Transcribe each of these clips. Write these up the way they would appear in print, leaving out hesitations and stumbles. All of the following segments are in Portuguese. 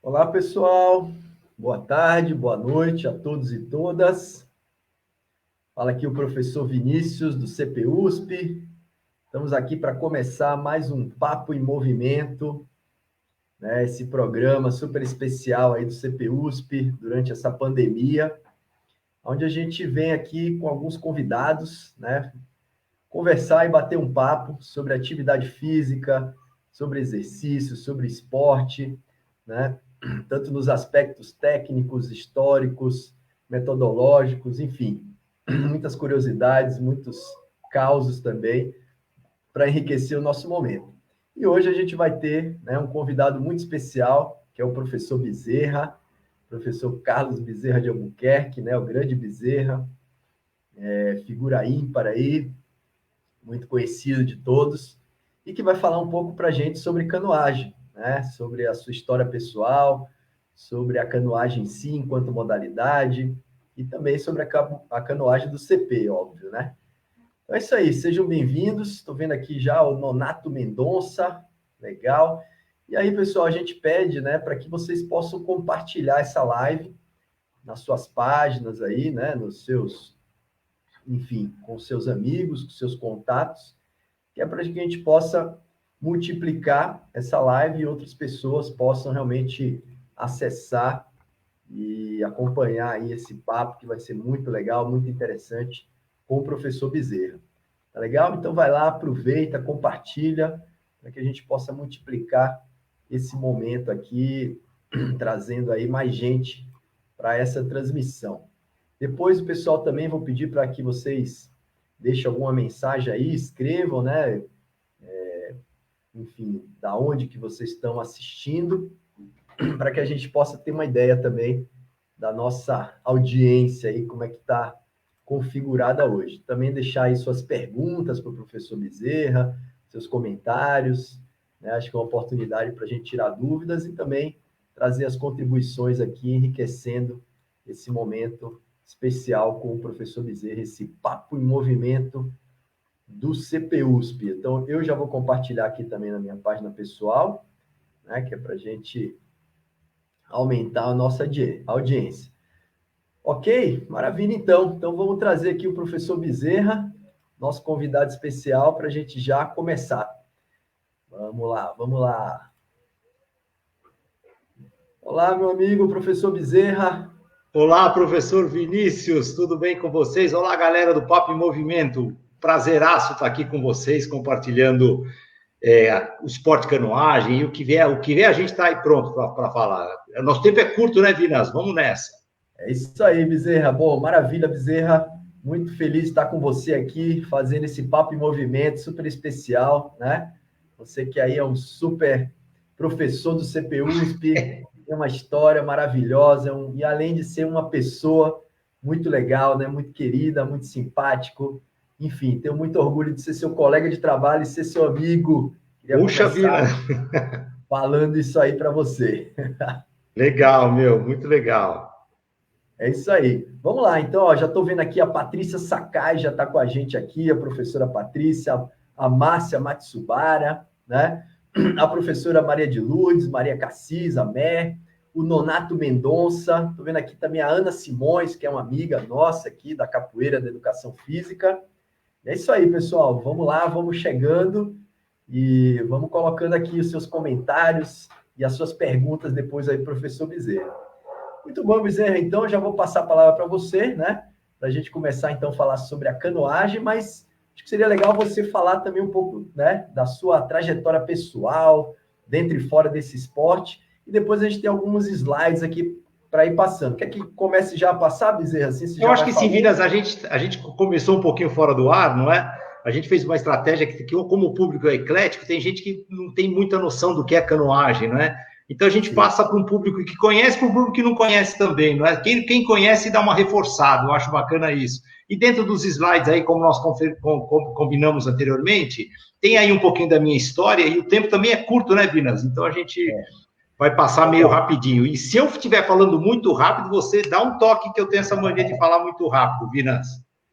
Olá, pessoal. Boa tarde, boa noite a todos e todas. Fala aqui o professor Vinícius, do CPUSP. Estamos aqui para começar mais um Papo em Movimento, né? Esse programa super especial aí do CPUSP durante essa pandemia, onde a gente vem aqui com alguns convidados, né? Conversar e bater um papo sobre atividade física, sobre exercício, sobre esporte, né? Tanto nos aspectos técnicos, históricos, metodológicos, enfim, muitas curiosidades, muitos causos também para enriquecer o nosso momento. E hoje a gente vai ter, né, um convidado muito especial, que é o professor Bezerra, professor Carlos Bezerra de Albuquerque, né, o grande Bezerra, figura ímpar aí, muito conhecido de todos, e que vai falar um pouco para a gente sobre canoagem, né? Sobre a sua história pessoal, sobre a canoagem em si, enquanto modalidade, e também sobre a canoagem do CP, óbvio, né? Então é isso aí, sejam bem-vindos. Estou vendo aqui já o Nonato Mendonça, legal. E aí, pessoal, a gente pede, né, para que vocês possam compartilhar essa live nas suas páginas aí, né, nos seus, enfim, com seus amigos, com seus contatos, que é para que a gente possa multiplicar essa live e outras pessoas possam realmente acessar e acompanhar aí esse papo que vai ser muito legal, muito interessante com o professor Bezerra. Tá legal? Então vai lá, aproveita, compartilha, para que a gente possa multiplicar esse momento aqui, trazendo aí mais gente para essa transmissão. Depois o pessoal também vou pedir para que vocês deixem alguma mensagem aí, escrevam, né? Enfim, da onde que vocês estão assistindo, para que a gente possa ter uma ideia também da nossa audiência aí, como é que está configurada hoje. Também deixar aí suas perguntas para o professor Bezerra, seus comentários, né? Acho que é uma oportunidade para a gente tirar dúvidas e também trazer as contribuições aqui, enriquecendo esse momento especial com o professor Bezerra, esse papo em movimento do CPUSP. Então, eu já vou compartilhar aqui também na minha página pessoal, né, que é para a gente aumentar a nossa audiência. Ok? Maravilha, então. Então, vamos trazer aqui o professor Bezerra, nosso convidado especial, para a gente já começar. Vamos lá, vamos lá. Olá, meu amigo, professor Bezerra. Olá, professor Vinícius, tudo bem com vocês? Olá, galera do Papo em Movimento. Prazeraço estar aqui com vocês, compartilhando o esporte canoagem e o que vier a gente está aí pronto para falar. Nosso tempo é curto, né, Vinas? Vamos nessa. É isso aí, Bezerra. Bom, maravilha, Bezerra. Muito feliz de estar com você aqui, fazendo esse papo em movimento super especial, né? Você que aí é um super professor do CPUSP, tem uma história maravilhosa, e além de ser uma pessoa muito legal, né? Muito querida, muito simpático. Enfim, tenho muito orgulho de ser seu colega de trabalho e ser seu amigo. Queria Puxa começar vida, falando isso aí para você. legal, meu, muito legal. É isso aí. Vamos lá, então, ó, já estou vendo aqui a Patrícia Sakai, já está com a gente aqui, a professora Patrícia, a Márcia Matsubara, né? A professora Maria de Lourdes, Maria Cassis, a Mer, o Nonato Mendonça, estou vendo aqui também a Ana Simões, que é uma amiga nossa aqui da Capoeira da Educação Física. É isso aí, pessoal. Vamos lá, vamos chegando e vamos colocando aqui os seus comentários e as suas perguntas depois aí, professor Bezerra. Muito bom, Bezerra. Então, já vou passar a palavra para você, né? Para a gente começar, então, a falar sobre a canoagem, mas acho que seria legal você falar também um pouco, né, da sua trajetória pessoal, dentro e fora desse esporte, e depois a gente tem alguns slides aqui para ir passando. Quer que comece já a passar, Bezerra? Assim você Eu já acho vai que sim, falando? Vinas, a gente começou um pouquinho fora do ar, não é? A gente fez uma estratégia que, como o público é eclético, tem gente que não tem muita noção do que é canoagem, não é? Então a gente Sim. passa para um público que conhece, para um público que não conhece também, não é? Quem conhece dá uma reforçada, eu acho bacana isso. E dentro dos slides aí, como nós combinamos anteriormente, tem aí um pouquinho da minha história e o tempo também é curto, né, Vinas? Então a gente vai passar meio Legal. rapidinho. E se eu estiver falando muito rápido, você dá um toque que eu tenho essa mania de falar muito rápido, Vinas.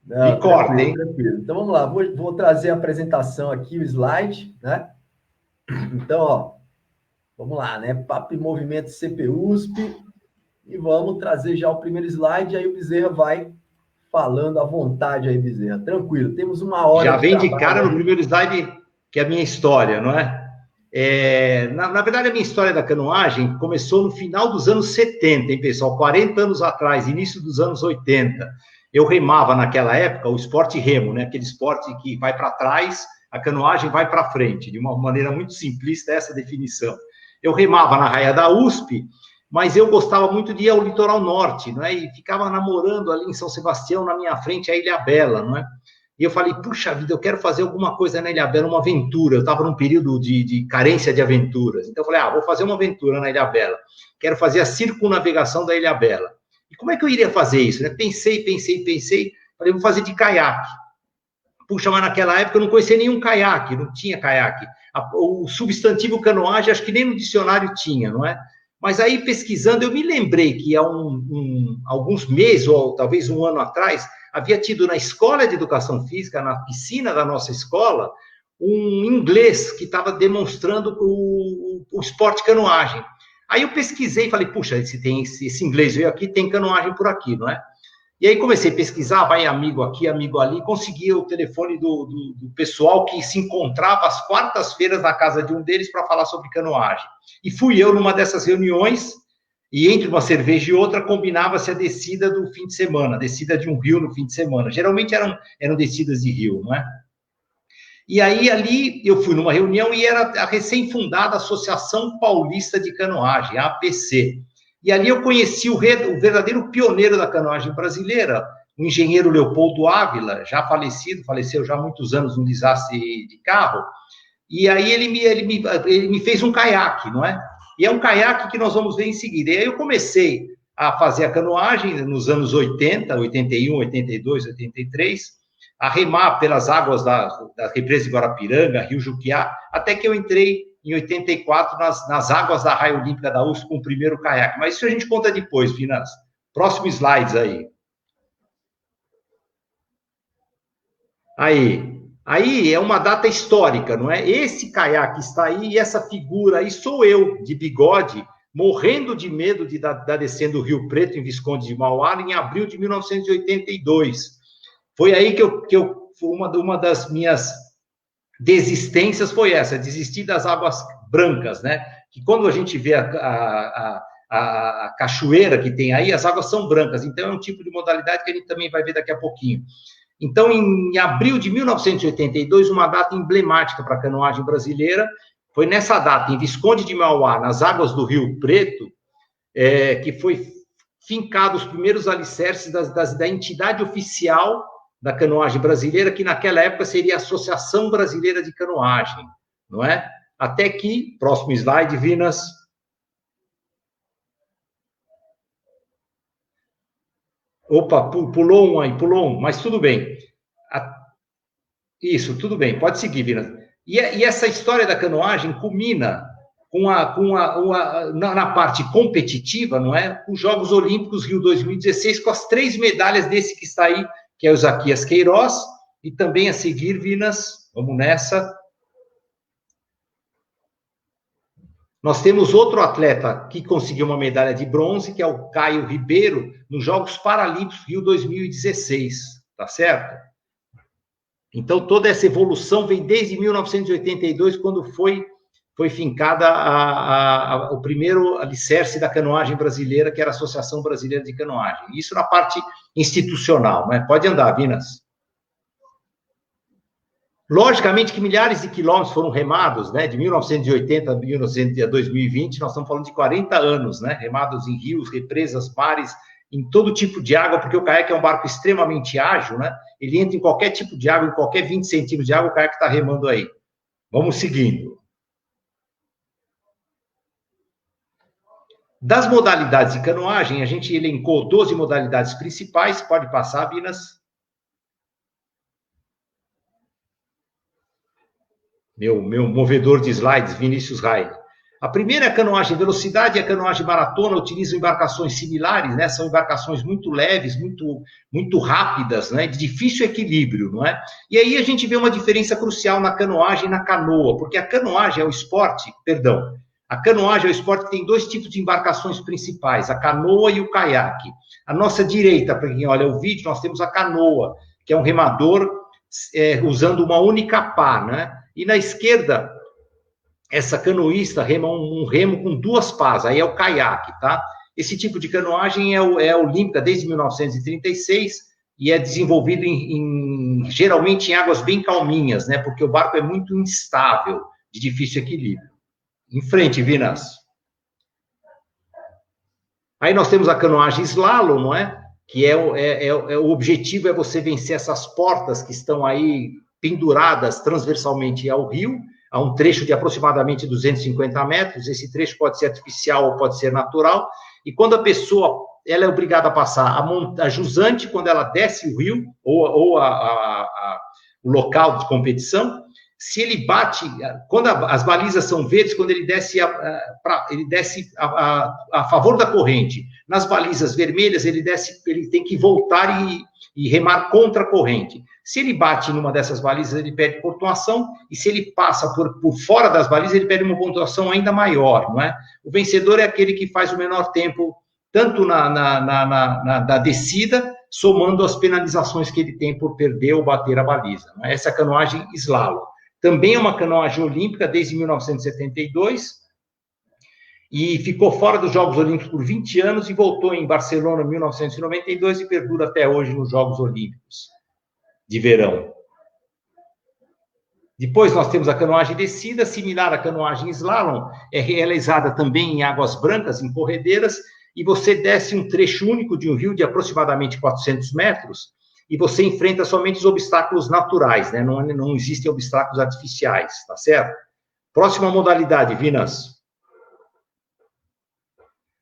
Me Não, corta, tranquilo, hein? tranquilo. Então vamos lá, vou trazer a apresentação aqui, o slide, né? Então, ó, Vamos lá, né? Papo e Movimento CPUSP. E vamos trazer já o primeiro slide, aí o Bezerra vai falando à vontade aí, Bezerra. Tranquilo, temos uma hora Já de vem de trabalho cara no aí. primeiro slide, que é a minha história, não é? Na verdade, a minha história da canoagem começou no final dos anos 70, hein, pessoal? 40 anos atrás, início dos anos 80. Eu remava naquela época o esporte remo, né? Aquele esporte que vai para trás, a canoagem vai para frente. De uma maneira muito simplista, essa definição. Eu remava na raia da USP, mas eu gostava muito de ir ao litoral norte, não é? E ficava namorando ali em São Sebastião, na minha frente, a Ilhabela, não é? E eu falei, puxa vida, eu quero fazer alguma coisa na Ilhabela, uma aventura. Eu estava num período de carência de aventuras. Então eu falei, vou fazer uma aventura na Ilhabela. Quero fazer a circunnavegação da Ilhabela. E como é que eu iria fazer isso, né? Pensei. Falei, vou fazer de caiaque. Puxa, mas naquela época eu não conhecia nenhum caiaque, não tinha caiaque. O substantivo canoagem, acho que nem no dicionário tinha, não é? Mas aí, pesquisando, eu me lembrei que há alguns meses, ou talvez um ano atrás, havia tido na escola de educação física, na piscina da nossa escola, um inglês que estava demonstrando o esporte canoagem. Aí eu pesquisei e falei, puxa, se tem esse inglês veio aqui, tem canoagem por aqui, não é? E aí comecei a pesquisar, vai amigo aqui, amigo ali, consegui o telefone do pessoal que se encontrava às quartas-feiras na casa de um deles para falar sobre canoagem. E fui eu numa dessas reuniões, e entre uma cerveja e outra combinava-se a descida do fim de semana, a descida de um rio no fim de semana. Geralmente eram descidas de rio, não é? E aí ali eu fui numa reunião e era a recém-fundada Associação Paulista de Canoagem, a APC. E ali eu conheci o verdadeiro pioneiro da canoagem brasileira, o engenheiro Leopoldo Ávila, já falecido, faleceu já há muitos anos num desastre de carro, e aí ele me fez um caiaque, não é? E é um caiaque que nós vamos ver em seguida. E aí eu comecei a fazer a canoagem nos anos 80, 81, 82, 83, a remar pelas águas da represa de Guarapiranga, Rio Juquiá, até que eu entrei em 84 nas águas da Raia Olímpica da USP com o primeiro caiaque. Mas isso a gente conta depois, Finas. Próximo slides aí. Aí é uma data histórica, não é? Esse caiaque está aí e essa figura aí sou eu, de bigode, morrendo de medo de dar descendo o Rio Preto, em Visconde de Mauá, em abril de 1982. Foi aí que uma das minhas desistências foi essa, desistir das águas brancas, né? Que quando a gente vê a cachoeira que tem aí, as águas são brancas, então é um tipo de modalidade que a gente também vai ver daqui a pouquinho. Então, em abril de 1982, uma data emblemática para a canoagem brasileira, foi nessa data, em Visconde de Mauá, nas águas do Rio Preto, que foi fincado os primeiros alicerces da entidade oficial da canoagem brasileira, que naquela época seria a Associação Brasileira de Canoagem, não é? Até que, próximo slide, Vinas. Opa, pulou um, mas tudo bem. Isso, tudo bem, pode seguir, Vinas. E essa história da canoagem culmina na parte competitiva, não é? Os Jogos Olímpicos Rio 2016, com as 3 medalhas desse que está aí, que é o Zaquias Queiroz, e também a seguir, Vinas, vamos nessa. Nós temos outro atleta que conseguiu uma medalha de bronze, que é o Caio Ribeiro, nos Jogos Paralímpicos Rio 2016, tá certo? Então, toda essa evolução vem desde 1982, quando foi fincada o primeiro alicerce da canoagem brasileira, que era a Associação Brasileira de Canoagem. Isso na parte institucional, né? Pode andar, Vinas. Logicamente que milhares de quilômetros foram remados, né? De 1980 a 2020, nós estamos falando de 40 anos, né? Remados em rios, represas, mares, em todo tipo de água, porque o caiaque é um barco extremamente ágil, né? Ele entra em qualquer tipo de água, em qualquer 20 centímetros de água, o caiaque está remando aí. Vamos seguindo. Das modalidades de canoagem, a gente elencou 12 modalidades principais. Pode passar, Binas. Meu movedor de slides, Vinícius Raia. A primeira é a canoagem velocidade e a canoagem maratona, utilizam embarcações similares, né? São embarcações muito leves, muito rápidas, né? De difícil equilíbrio, não é? E aí a gente vê uma diferença crucial na canoagem e na canoa, porque a canoagem é o esporte, A canoagem é o esporte que tem dois tipos de embarcações principais, a canoa e o caiaque. À nossa direita, para quem olha o vídeo, nós temos a canoa, que é um remador usando uma única pá, né? E na esquerda, essa canoísta rema um remo com duas pás, aí é o caiaque, tá? Esse tipo de canoagem é olímpica desde 1936 e é desenvolvido geralmente em águas bem calminhas, né? Porque o barco é muito instável, de difícil equilíbrio. Em frente, Vinas. Aí nós temos a canoagem slalom, não é? Que o objetivo é você vencer essas portas que estão aí penduradas transversalmente ao rio, a um trecho de aproximadamente 250 metros. Esse trecho pode ser artificial ou pode ser natural. E quando a pessoa ela é obrigada a passar a jusante, quando ela desce o rio, ou o local de competição, se ele bate, quando as balizas são verdes, quando ele desce a favor da corrente. Nas balizas vermelhas, ele tem que voltar e remar contra a corrente. Se ele bate numa dessas balizas, ele perde pontuação, e se ele passa por fora das balizas, ele perde uma pontuação ainda maior, não é? O vencedor é aquele que faz o menor tempo, tanto na descida, somando as penalizações que ele tem por perder ou bater a baliza. Não é? Essa é a canoagem slalom. Também é uma canoagem olímpica desde 1972, e ficou fora dos Jogos Olímpicos por 20 anos e voltou em Barcelona em 1992 e perdura até hoje nos Jogos Olímpicos de verão. Depois nós temos a canoagem descida, similar à canoagem slalom, é realizada também em águas brancas, em corredeiras, e você desce um trecho único de um rio de aproximadamente 400 metros, e você enfrenta somente os obstáculos naturais, né? Não existem obstáculos artificiais, tá certo? Próxima modalidade, Vinas.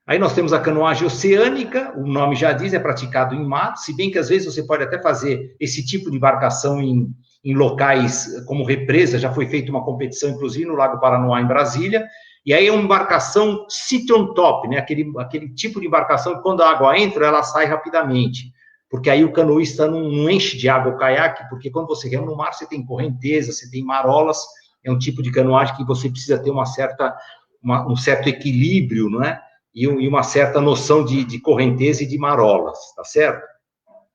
Aí nós temos a canoagem oceânica, o nome já diz, é praticado em mar, se bem que às vezes você pode até fazer esse tipo de embarcação em locais como represa, já foi feita uma competição, inclusive, no Lago Paranoá, em Brasília, e aí é uma embarcação sit on top, né? Aquele tipo de embarcação que quando a água entra, ela sai rapidamente, porque aí o canoísta não enche de água o caiaque, porque quando você rema no mar, você tem correnteza, você tem marolas, é um tipo de canoagem que você precisa ter um certo equilíbrio, não é? E uma certa noção de correnteza e de marolas, tá certo?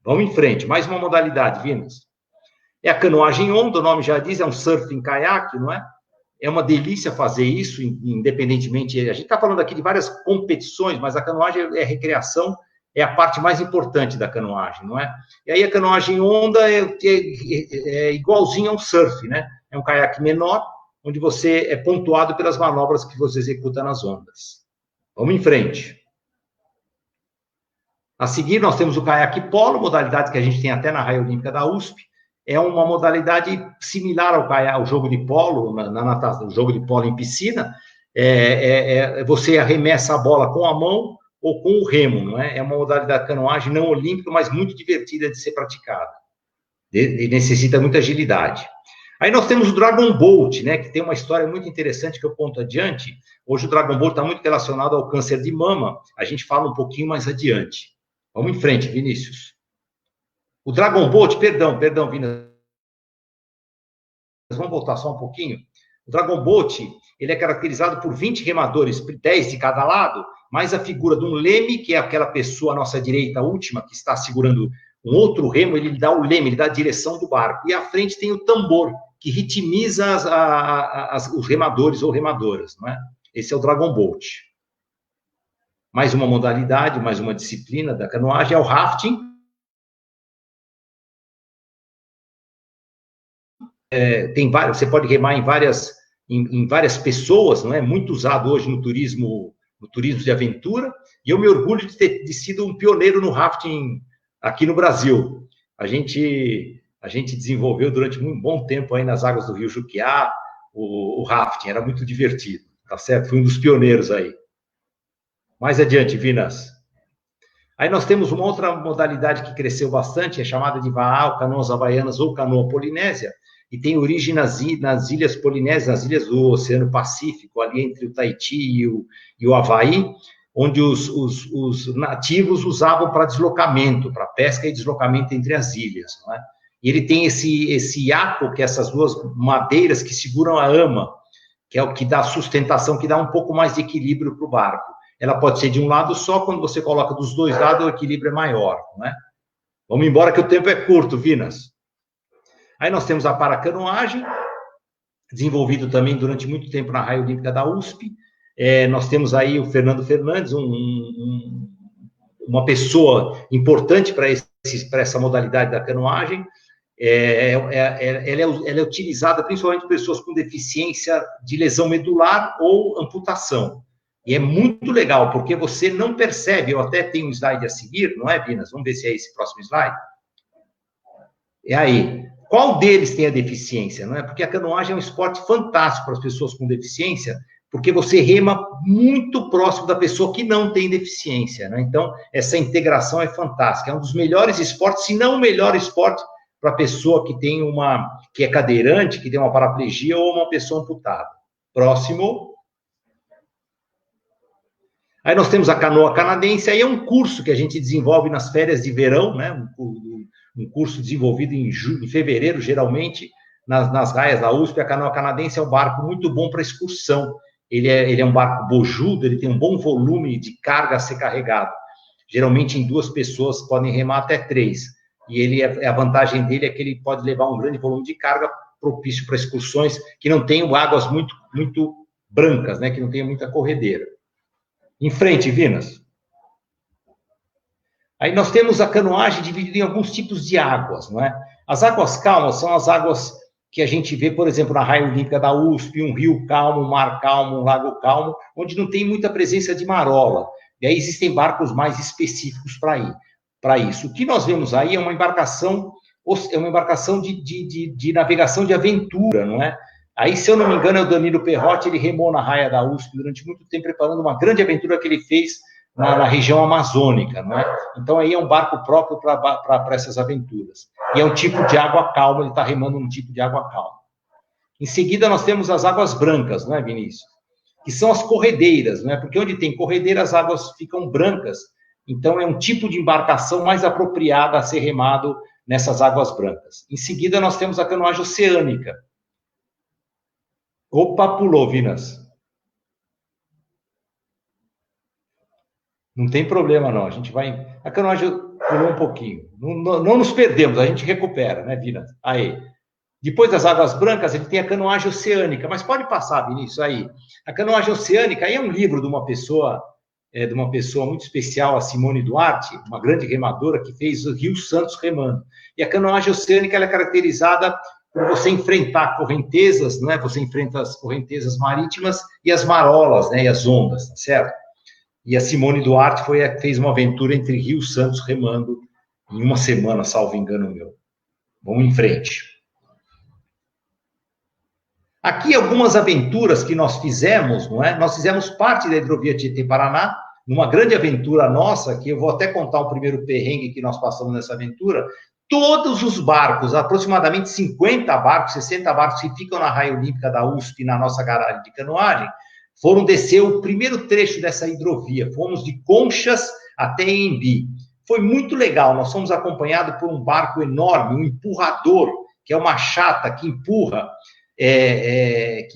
Vamos em frente, mais uma modalidade, Vinas. É a canoagem onda, o nome já diz, é um surf em caiaque, não é? É uma delícia fazer isso, independentemente. A gente está falando aqui de várias competições, mas a canoagem é recreação, é a parte mais importante da canoagem, não é? E aí a canoagem onda é igualzinho a um surf, né? É um caiaque menor, onde você é pontuado pelas manobras que você executa nas ondas. Vamos em frente. A seguir, nós temos o caiaque polo, modalidade que a gente tem até na Raia Olímpica da USP. É uma modalidade similar ao jogo de polo, na natação, o jogo de polo em piscina. Você arremessa a bola com a mão ou com o remo, não é? É uma modalidade de canoagem não olímpica, mas muito divertida de ser praticada. E necessita muita agilidade. Aí nós temos o Dragon Boat, né, que tem uma história muito interessante que eu conto adiante. Hoje o Dragon Boat está muito relacionado ao câncer de mama. A gente fala um pouquinho mais adiante. Vamos em frente, Vinícius. O Dragon Boat, perdão, Vinícius. Vamos voltar só um pouquinho. O Dragon Boat, ele é caracterizado por 20 remadores, 10 de cada lado, mais a figura de um leme, que é aquela pessoa à nossa direita, a última, que está segurando um outro remo, ele dá o leme, ele dá a direção do barco. E à frente tem o tambor, que ritmiza os remadores ou remadoras, não é? Esse é o Dragon Boat. Mais uma modalidade, mais uma disciplina da canoagem é o rafting. Você pode remar em várias pessoas, não é? Muito usado hoje no turismo de aventura. E eu me orgulho de ter sido um pioneiro no rafting aqui no Brasil. A gente desenvolveu durante um bom tempo aí nas águas do Rio Juquiá o rafting, era muito divertido, tá certo? Fui um dos pioneiros aí. Mais adiante, Vinas. Aí nós temos uma outra modalidade que cresceu bastante, é chamada de vaal, canoas havaianas ou canoa polinésia, e tem origem nas ilhas polinésias, nas ilhas do Oceano Pacífico, ali entre o Tahiti e o Havaí, onde os nativos usavam para deslocamento, para pesca e deslocamento entre as ilhas, não é? E ele tem esse iaco, que é essas duas madeiras que seguram a ama, que é o que dá sustentação, que dá um pouco mais de equilíbrio para o barco. Ela pode ser de um lado só, quando você coloca dos dois lados, o equilíbrio é maior, não é? Vamos embora que o tempo é curto, Vinas. Aí nós temos a paracanoagem, desenvolvido também durante muito tempo na Raia Olímpica da USP. Nós temos aí o Fernando Fernandes, uma pessoa importante para essa modalidade da canoagem. Ela é utilizada principalmente por pessoas com deficiência de lesão medular ou amputação. E é muito legal, porque você não percebe, eu até tenho um slide a seguir, não é, Vinas? Vamos ver se é esse próximo slide. É aí. Qual deles tem a deficiência? Não é? Porque a canoagem é um esporte fantástico para as pessoas com deficiência, porque você rema muito próximo da pessoa que não tem deficiência, né? Então, essa integração é fantástica. É um dos melhores esportes, se não o melhor esporte, para a pessoa que é cadeirante, que tem uma paraplegia ou uma pessoa amputada. Próximo. Aí nós temos a canoa canadense, aí é um curso que a gente desenvolve nas férias de verão, né? Um curso desenvolvido em fevereiro, geralmente, nas raias da USP. A canoa canadense é um barco muito bom para excursão. Ele é um barco bojudo, ele tem um bom volume de carga a ser carregado. Geralmente, em 2 pessoas, podem remar até 3. E a vantagem dele é que ele pode levar um grande volume de carga, propício para excursões que não tenham águas muito, muito brancas, né? Que não tenham muita corredeira. Em frente, Vinas. Aí nós temos a canoagem dividida em alguns tipos de águas, não é? As águas calmas são as águas que a gente vê, por exemplo, na Raia Olímpica da USP, um rio calmo, um mar calmo, um lago calmo, onde não tem muita presença de marola. E aí existem barcos mais específicos para isso. O que nós vemos aí é uma embarcação de navegação de aventura, não é? Aí, se eu não me engano, é o Danilo Perrotti, ele remou na Raia da USP durante muito tempo, preparando uma grande aventura que ele fez na região amazônica, não é? Então, aí é um barco próprio para essas aventuras. E é um tipo de água calma, ele está remando um tipo de água calma. Em seguida, nós temos as águas brancas, não é, Vinícius? Que são as corredeiras, não é? Porque onde tem corredeira, as águas ficam brancas. Então, é um tipo de embarcação mais apropriada a ser remado nessas águas brancas. Em seguida, nós temos a canoagem oceânica. Opa, pulou, Vinas. Não tem problema, não. A gente vai... A canoagem pulou um pouquinho. Não nos perdemos, a gente recupera, né, Vinas? Aí. Depois das águas brancas, ele tem a canoagem oceânica. Mas pode passar, Vinícius, aí. A canoagem oceânica aí é um livro de uma pessoa muito especial, a Simone Duarte, uma grande remadora que fez o Rio Santos remando. E a canoagem oceânica ela é caracterizada por você enfrentar correntezas, né? Você enfrenta as correntezas marítimas e as marolas, né? E as ondas, tá certo? E a Simone Duarte fez uma aventura entre Rio Santos remando em uma semana, salvo engano meu. Vamos em frente. Aqui algumas aventuras que nós fizemos, não é? Nós fizemos parte da Hidrovia Tietê-Paraná, numa grande aventura nossa, que eu vou até contar o primeiro perrengue que nós passamos nessa aventura. Todos os barcos, aproximadamente 50 barcos, 60 barcos que ficam na Raia Olímpica da USP, na nossa garagem de canoagem, foram descer o primeiro trecho dessa hidrovia. Fomos de Conchas até Embi. Foi muito legal. Nós fomos acompanhados por um barco enorme, um empurrador, que é uma chata que empurra. É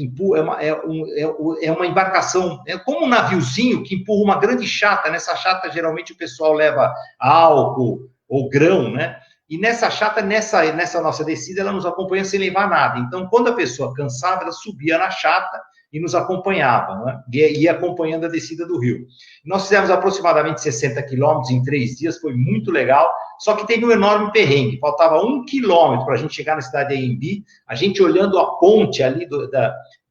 uma embarcação, é como um naviozinho que empurra uma grande chata. Nessa chata, geralmente, o pessoal leva álcool ou grão, né? E nessa chata, nessa nossa descida, ela nos acompanha sem levar nada. Então, quando a pessoa cansava, ela subia na chata e nos acompanhava, né? Ia acompanhando a descida do rio. Nós fizemos aproximadamente 60 quilômetros em 3 dias, foi muito legal, só que teve um enorme perrengue, faltava 1 quilômetro para a gente chegar na cidade de Embi, a gente olhando a ponte ali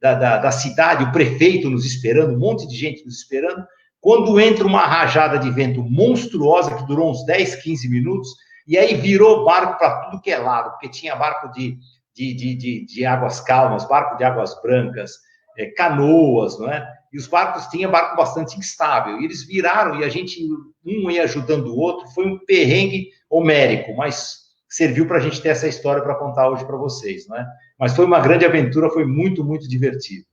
da cidade, o prefeito nos esperando, um monte de gente nos esperando, quando entra uma rajada de vento monstruosa, que durou uns 10, 15 minutos, e aí virou barco para tudo que é lado, porque tinha barco de águas calmas, barco de águas brancas, canoas, não é? E os barcos tinham barco bastante instável, e eles viraram, e a gente, um ia ajudando o outro, foi um perrengue homérico, mas serviu para a gente ter essa história para contar hoje para vocês, não é? Mas foi uma grande aventura, foi muito, muito divertido.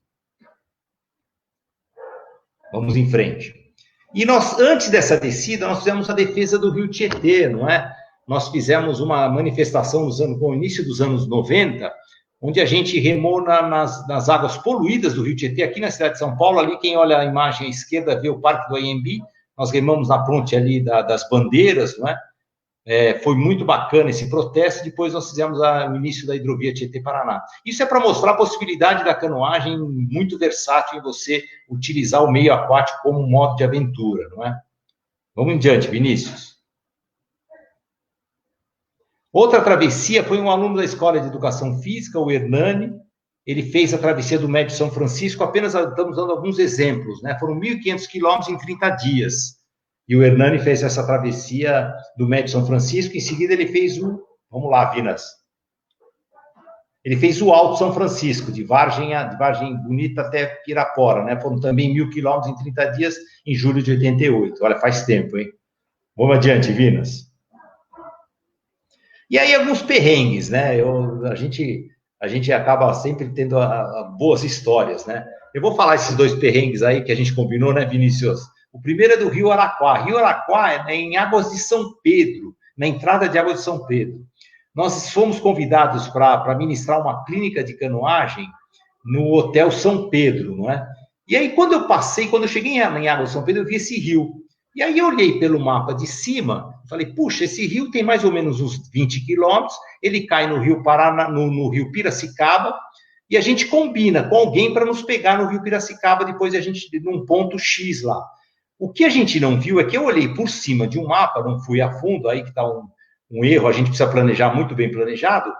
Vamos em frente. E nós, antes dessa descida, nós fizemos a defesa do Rio Tietê, não é? Nós fizemos uma manifestação no início dos anos 90, onde a gente remou nas águas poluídas do Rio Tietê, aqui na cidade de São Paulo. Ali, quem olha a imagem à esquerda vê o Parque do Anhembi. Nós remamos na ponte ali das bandeiras, não é? Foi muito bacana esse protesto. Depois nós fizemos o início da hidrovia Tietê-Paraná. Isso é para mostrar a possibilidade da canoagem muito versátil em você utilizar o meio aquático como um modo de aventura, não é? Vamos em diante, Vinícius. Outra travessia foi um aluno da Escola de Educação Física, o Hernani. Ele fez a travessia do Médio São Francisco. Apenas estamos dando alguns exemplos, né? Foram 1.500 quilômetros em 30 dias. E o Hernani fez essa travessia do Médio São Francisco. Em seguida, ele fez Vamos lá, Vinas. Ele fez o Alto São Francisco, de Vargem Bonita até Pirapora, né? Foram também 1.000 quilômetros em 30 dias, em julho de 88. Olha, faz tempo, hein? Vamos adiante, Vinas. E aí, alguns perrengues, né? A gente acaba sempre tendo boas histórias, né? Eu vou falar esses 2 perrengues aí que a gente combinou, né, Vinícius? O primeiro é do Rio Araquá. Rio Araquá é em Águas de São Pedro, na entrada de Águas de São Pedro. Nós fomos convidados para ministrar uma clínica de canoagem no Hotel São Pedro, não é? E aí, quando eu cheguei em Águas de São Pedro, eu vi esse rio. E aí eu olhei pelo mapa de cima, falei, puxa, esse rio tem mais ou menos uns 20 quilômetros, ele cai no Rio Paraná, no Rio Piracicaba, e a gente combina com alguém para nos pegar no Rio Piracicaba, depois a gente, num ponto X lá. O que a gente não viu é que eu olhei por cima de um mapa, não fui a fundo, aí que está um erro, a gente precisa planejar muito bem planejado,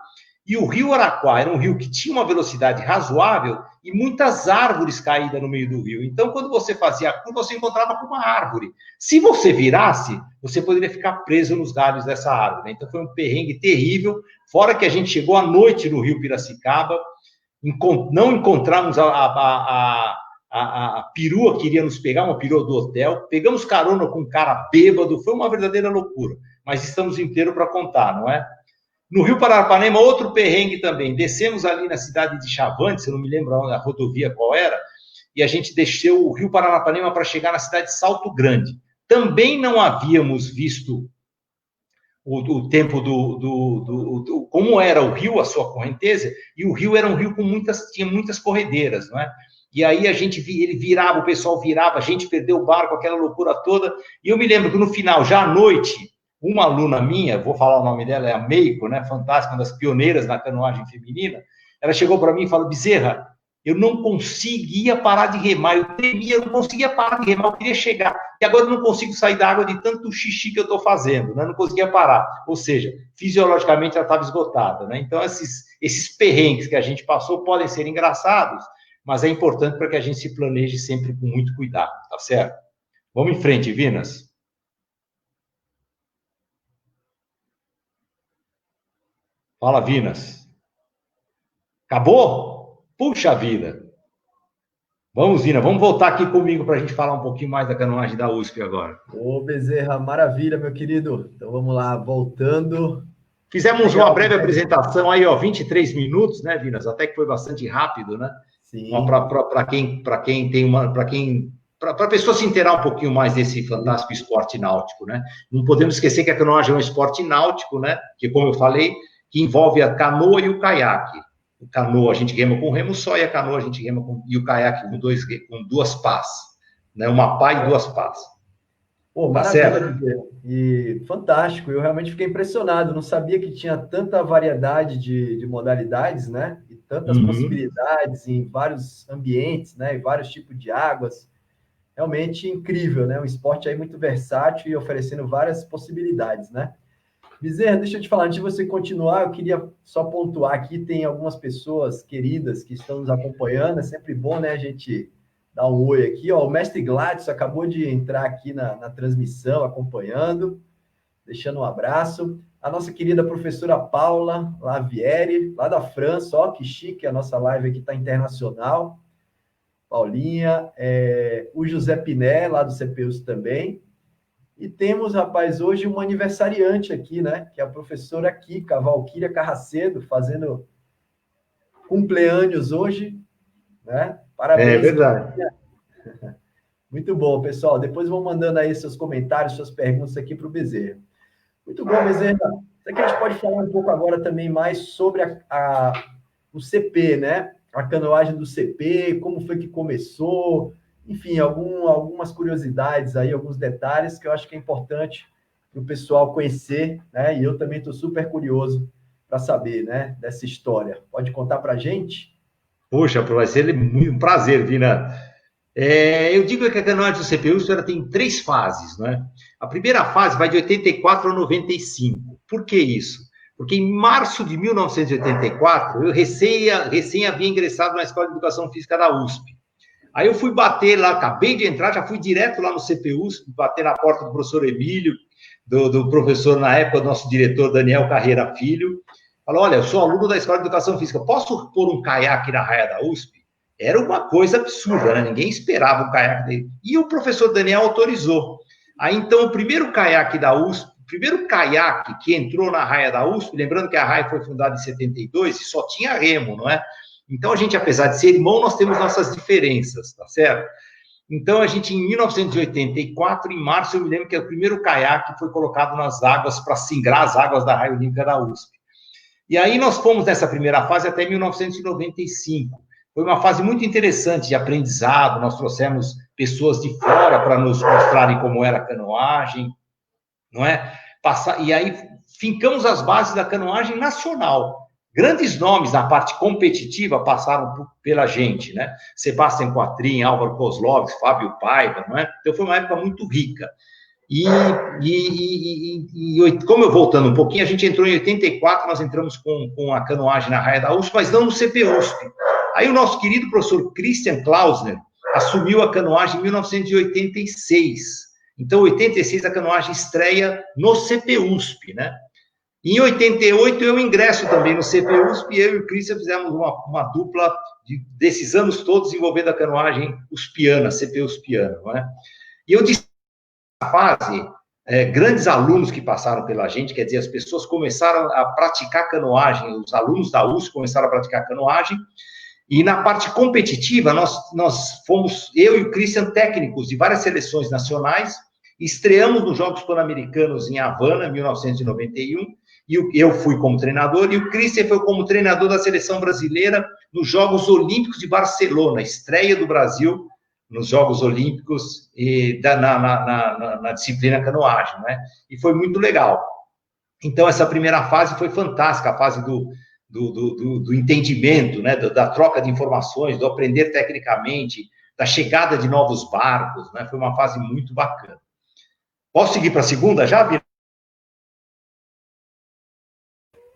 e o Rio Araquá era um rio que tinha uma velocidade razoável e muitas árvores caídas no meio do rio. Então, quando você fazia a curva, você encontrava com uma árvore. Se você virasse, você poderia ficar preso nos galhos dessa árvore. Então, foi um perrengue terrível, fora que a gente chegou à noite no Rio Piracicaba, não encontramos a perua que iria nos pegar, uma perua do hotel, pegamos carona com um cara bêbado, foi uma verdadeira loucura. Mas estamos inteiros para contar, não é? No Rio Paranapanema, outro perrengue também. Descemos ali na cidade de Chavantes, eu não me lembro a rodovia qual era, e a gente desceu o Rio Paranapanema para chegar na cidade de Salto Grande. Também não havíamos visto o tempo como era o rio, a sua correnteza, e o rio era um rio tinha muitas corredeiras, não é? E aí ele virava, o pessoal virava, a gente perdeu o barco, aquela loucura toda, e eu me lembro que no final, já à noite, uma aluna minha, vou falar o nome dela, é a Meiko, né, fantástica, uma das pioneiras na canoagem feminina, ela chegou para mim e falou, Bezerra, eu não conseguia parar de remar, eu tremia, eu não conseguia parar de remar, eu queria chegar, e agora eu não consigo sair da água de tanto xixi que eu estou fazendo, né, não conseguia parar, ou seja, fisiologicamente ela estava esgotada, né, então esses perrengues que a gente passou podem ser engraçados, mas é importante para que a gente se planeje sempre com muito cuidado, tá certo? Vamos em frente, Vinas. Fala, Vinas. Acabou? Puxa vida. Vamos, Vina, vamos voltar aqui comigo para a gente falar um pouquinho mais da canoagem da USP agora. Ô, Bezerra, maravilha, meu querido. Então, vamos lá, voltando. Fizemos uma breve apresentação aí, ó, 23 minutos, né, Vinas? Até que foi bastante rápido, né? Sim. Para a pessoa se inteirar um pouquinho mais desse fantástico esporte náutico, né? Não podemos esquecer que a canoagem é um esporte náutico, né? Que, como eu falei, que envolve a canoa e o caiaque. O canoa a gente rema com remo só e a canoa a gente rema e o caiaque com 2 pás, né? Uma pá e 2 pás. Pô, maravilha, e fantástico, eu realmente fiquei impressionado, não sabia que tinha tanta variedade de modalidades, né, e tantas possibilidades em vários ambientes, né, e vários tipos de águas, realmente incrível, né, um esporte aí muito versátil e oferecendo várias possibilidades, né. Bezerra, deixa eu te falar, antes de você continuar, eu queria só pontuar aqui, tem algumas pessoas queridas que estão nos acompanhando, é sempre bom, né, a gente dar um oi aqui, ó, o mestre Gladys acabou de entrar aqui na transmissão, acompanhando, deixando um abraço, a nossa querida professora Paula Lavieri, lá da França, ó, que chique, a nossa live aqui está internacional, Paulinha, o José Piné, lá do CPUs também, e temos, rapaz, hoje um aniversariante aqui, né, que é a professora Kika Valquíria Carracedo, fazendo cumpleaños hoje, né? Parabéns. É verdade. Muito bom, pessoal. Depois vão mandando aí seus comentários, suas perguntas aqui para o Bezerra. Muito bom, Bezerra. Será que a gente pode falar um pouco agora também mais sobre o CP, né? A canoagem do CP, como foi que começou, enfim, algumas curiosidades aí, alguns detalhes que eu acho que é importante para o pessoal conhecer, né? E eu também estou super curioso para saber, né, dessa história. Pode contar para a gente? Poxa, vai ser um prazer, Vina. Eu digo que a canoagem do CPU ela tem 3 fases, né? A primeira fase vai de 84 a 95. Por que isso? Porque em março de 1984, eu recém havia ingressado na Escola de Educação Física da USP. Aí eu fui bater lá, acabei de entrar, já fui direto lá no CPU, bater na porta do professor Emílio, do professor, na época, do nosso diretor Daniel Carreira Filho. Falou, olha, eu sou aluno da Escola de Educação Física, posso pôr um caiaque na raia da USP? Era uma coisa absurda, né? Ninguém esperava um caiaque dele. E o professor Daniel autorizou. Aí, então, o primeiro caiaque da USP, o primeiro caiaque que entrou na raia da USP, lembrando que a raia foi fundada em 72 e só tinha remo, não é? Então, a gente, apesar de ser irmão, nós temos nossas diferenças, tá certo? Então, a gente, em 1984, em março, eu me lembro que o primeiro caiaque foi colocado nas águas para singrar as águas da raia olímpica da USP. E aí nós fomos nessa primeira fase até 1995. Foi uma fase muito interessante de aprendizado, nós trouxemos pessoas de fora para nos mostrarem como era a canoagem, não é? E aí fincamos as bases da canoagem nacional. Grandes nomes na parte competitiva passaram pela gente, né? Sebastião Quatrin, Álvaro Kozlovski, Fábio Paiva, não é? Então foi uma época muito rica. Como eu voltando um pouquinho, a gente entrou em 84, nós entramos com a canoagem na raia da USP, mas não no CPUSP. Aí o nosso querido professor Christian Klausner assumiu a canoagem em 1986. Então, em 86, a canoagem estreia no CPUSP, né? Em 88, eu ingresso também no CPUSP, e eu e o Christian fizemos uma dupla desses anos todos envolvendo a canoagem uspiana, CPUSpiana, não é? E eu disse fase, grandes alunos que passaram pela gente, quer dizer, as pessoas começaram a praticar canoagem, os alunos da USP começaram a praticar canoagem, e na parte competitiva, nós fomos, eu e o Christian, técnicos de várias seleções nacionais, estreamos nos Jogos Pan-Americanos em Havana, 1991, e eu fui como treinador, e o Christian foi como treinador da seleção brasileira nos Jogos Olímpicos de Barcelona, estreia do Brasil nos Jogos Olímpicos e na disciplina canoagem, né? E foi muito legal. Então, essa primeira fase foi fantástica, a fase do entendimento, né? Da troca de informações, do aprender tecnicamente, da chegada de novos barcos, né? Foi uma fase muito bacana. Posso seguir para a segunda já, Bira?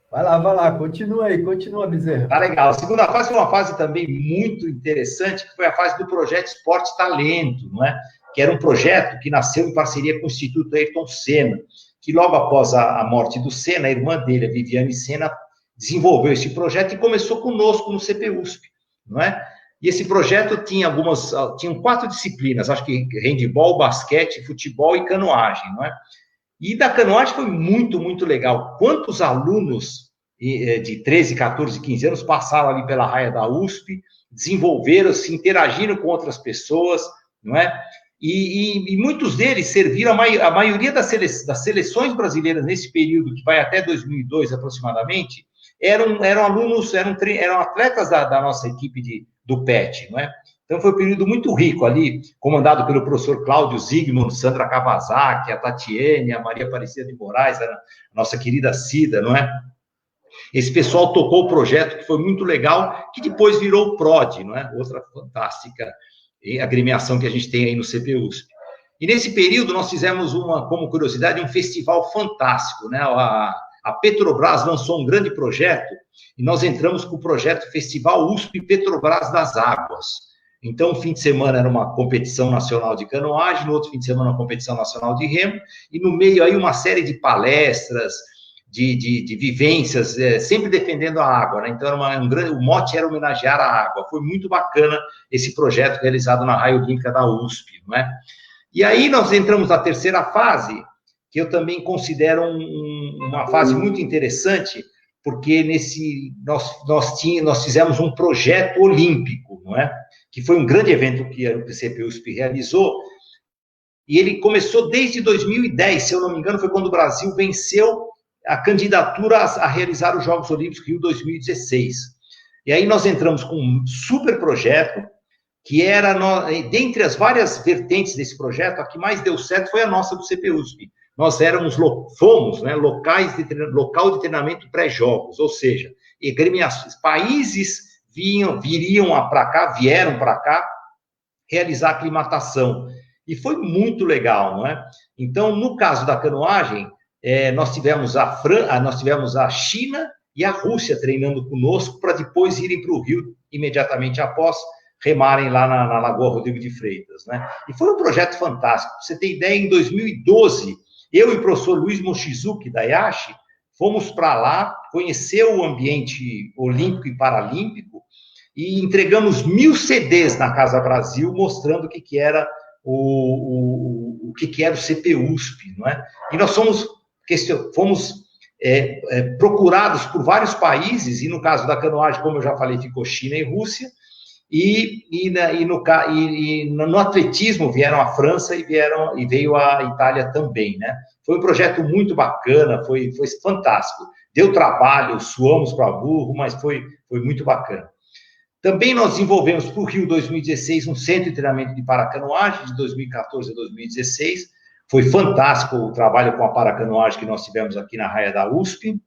Vai lá, continua aí, continua, Bezerra. Tá legal. A segunda fase foi uma fase também muito interessante, que foi a fase do projeto Esporte Talento, não é? Que era um projeto que nasceu em parceria com o Instituto Ayrton Senna, que logo após a morte do Senna, a irmã dele, a Viviane Senna, desenvolveu esse projeto e começou conosco no CPUSP, não é? E esse projeto tinha 4 disciplinas, acho que handebol, basquete, futebol e canoagem, não é? E da canoagem foi muito, muito legal. Quantos alunos de 13, 14, 15 anos passaram ali pela raia da USP, desenvolveram, se interagiram com outras pessoas, não é? E muitos deles serviram, a maioria das seleções brasileiras nesse período, que vai até 2002 aproximadamente, eram alunos, eram atletas da nossa equipe do PET, não é? Então, foi um período muito rico ali, comandado pelo professor Cláudio Zygmunt, Sandra Kawasaki, a Tatiane, a Maria Aparecida de Moraes, a nossa querida Cida, não é? Esse pessoal tocou o projeto, que foi muito legal, que depois virou o PROD, não é? Outra fantástica agremiação que a gente tem aí no CPUSP. E nesse período, nós fizemos, como curiosidade, um festival fantástico, né? A Petrobras lançou um grande projeto, e nós entramos com o projeto Festival USP Petrobras das Águas. Então, um fim de semana era uma competição nacional de canoagem, no outro fim de semana uma competição nacional de remo, e no meio aí uma série de palestras, de vivências, sempre defendendo a água, né? Então, o mote era homenagear a água. Foi muito bacana esse projeto realizado na Raia Olímpica da USP, não é? E aí nós entramos na terceira fase, que eu também considero uma fase muito interessante, porque nós fizemos um projeto olímpico, não é? Que foi um grande evento que o CPUSP realizou, e ele começou desde 2010, se eu não me engano, foi quando o Brasil venceu a candidatura a realizar os Jogos Olímpicos Rio 2016. E aí nós entramos com um super projeto, que era, dentre as várias vertentes desse projeto, a que mais deu certo foi a nossa do CPUSP. Nós fomos, né, local de treinamento pré-jogos, ou seja, países vieram para cá realizar aclimatação. E foi muito legal, não é? Então, no caso da canoagem, nós tivemos a China e a Rússia treinando conosco para depois irem para o Rio imediatamente após remarem lá na Lagoa Rodrigo de Freitas, né? E foi um projeto fantástico. Pra você ter ideia, em 2012, eu e o professor Luiz Mochizuki, da IASH, fomos para lá conhecer o ambiente olímpico e paralímpico e entregamos 1000 CDs na Casa Brasil, mostrando o que era o que era o CPUSP, não é? E nós fomos procurados por vários países, e no caso da canoagem, como eu já falei, ficou China e Rússia, e no atletismo vieram a França e veio a Itália também, né? Foi um projeto muito bacana, foi fantástico. Deu trabalho, suamos para burro, mas foi muito bacana. Também nós desenvolvemos para o Rio 2016 um centro de treinamento de paracanoagem, de 2014 a 2016. Foi fantástico o trabalho com a paracanoagem que nós tivemos aqui na Raia da USP.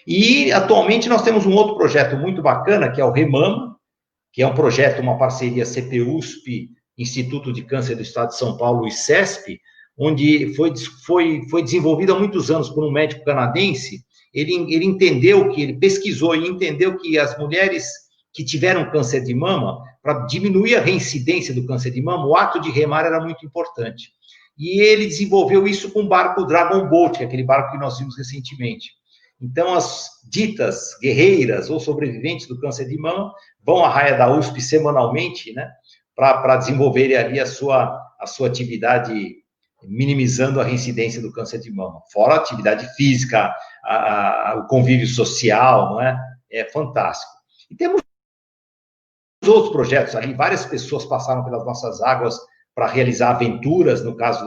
E, atualmente, nós temos um outro projeto muito bacana, que é o REMAMA, que é um projeto, uma parceria CPUSP, Instituto de Câncer do Estado de São Paulo e CESP, onde foi desenvolvido há muitos anos por um médico canadense. Ele pesquisou e entendeu que as mulheres que tiveram câncer de mama, para diminuir a reincidência do câncer de mama, o ato de remar era muito importante. E ele desenvolveu isso com o barco Dragon Boat, que é aquele barco que nós vimos recentemente. Então, as ditas guerreiras ou sobreviventes do câncer de mama vão à Raia da USP semanalmente, né, para desenvolverem ali a sua atividade, minimizando a reincidência do câncer de mama. Fora a atividade física, o convívio social, não é? É fantástico. E temos outros projetos ali, várias pessoas passaram pelas nossas águas para realizar aventuras, no caso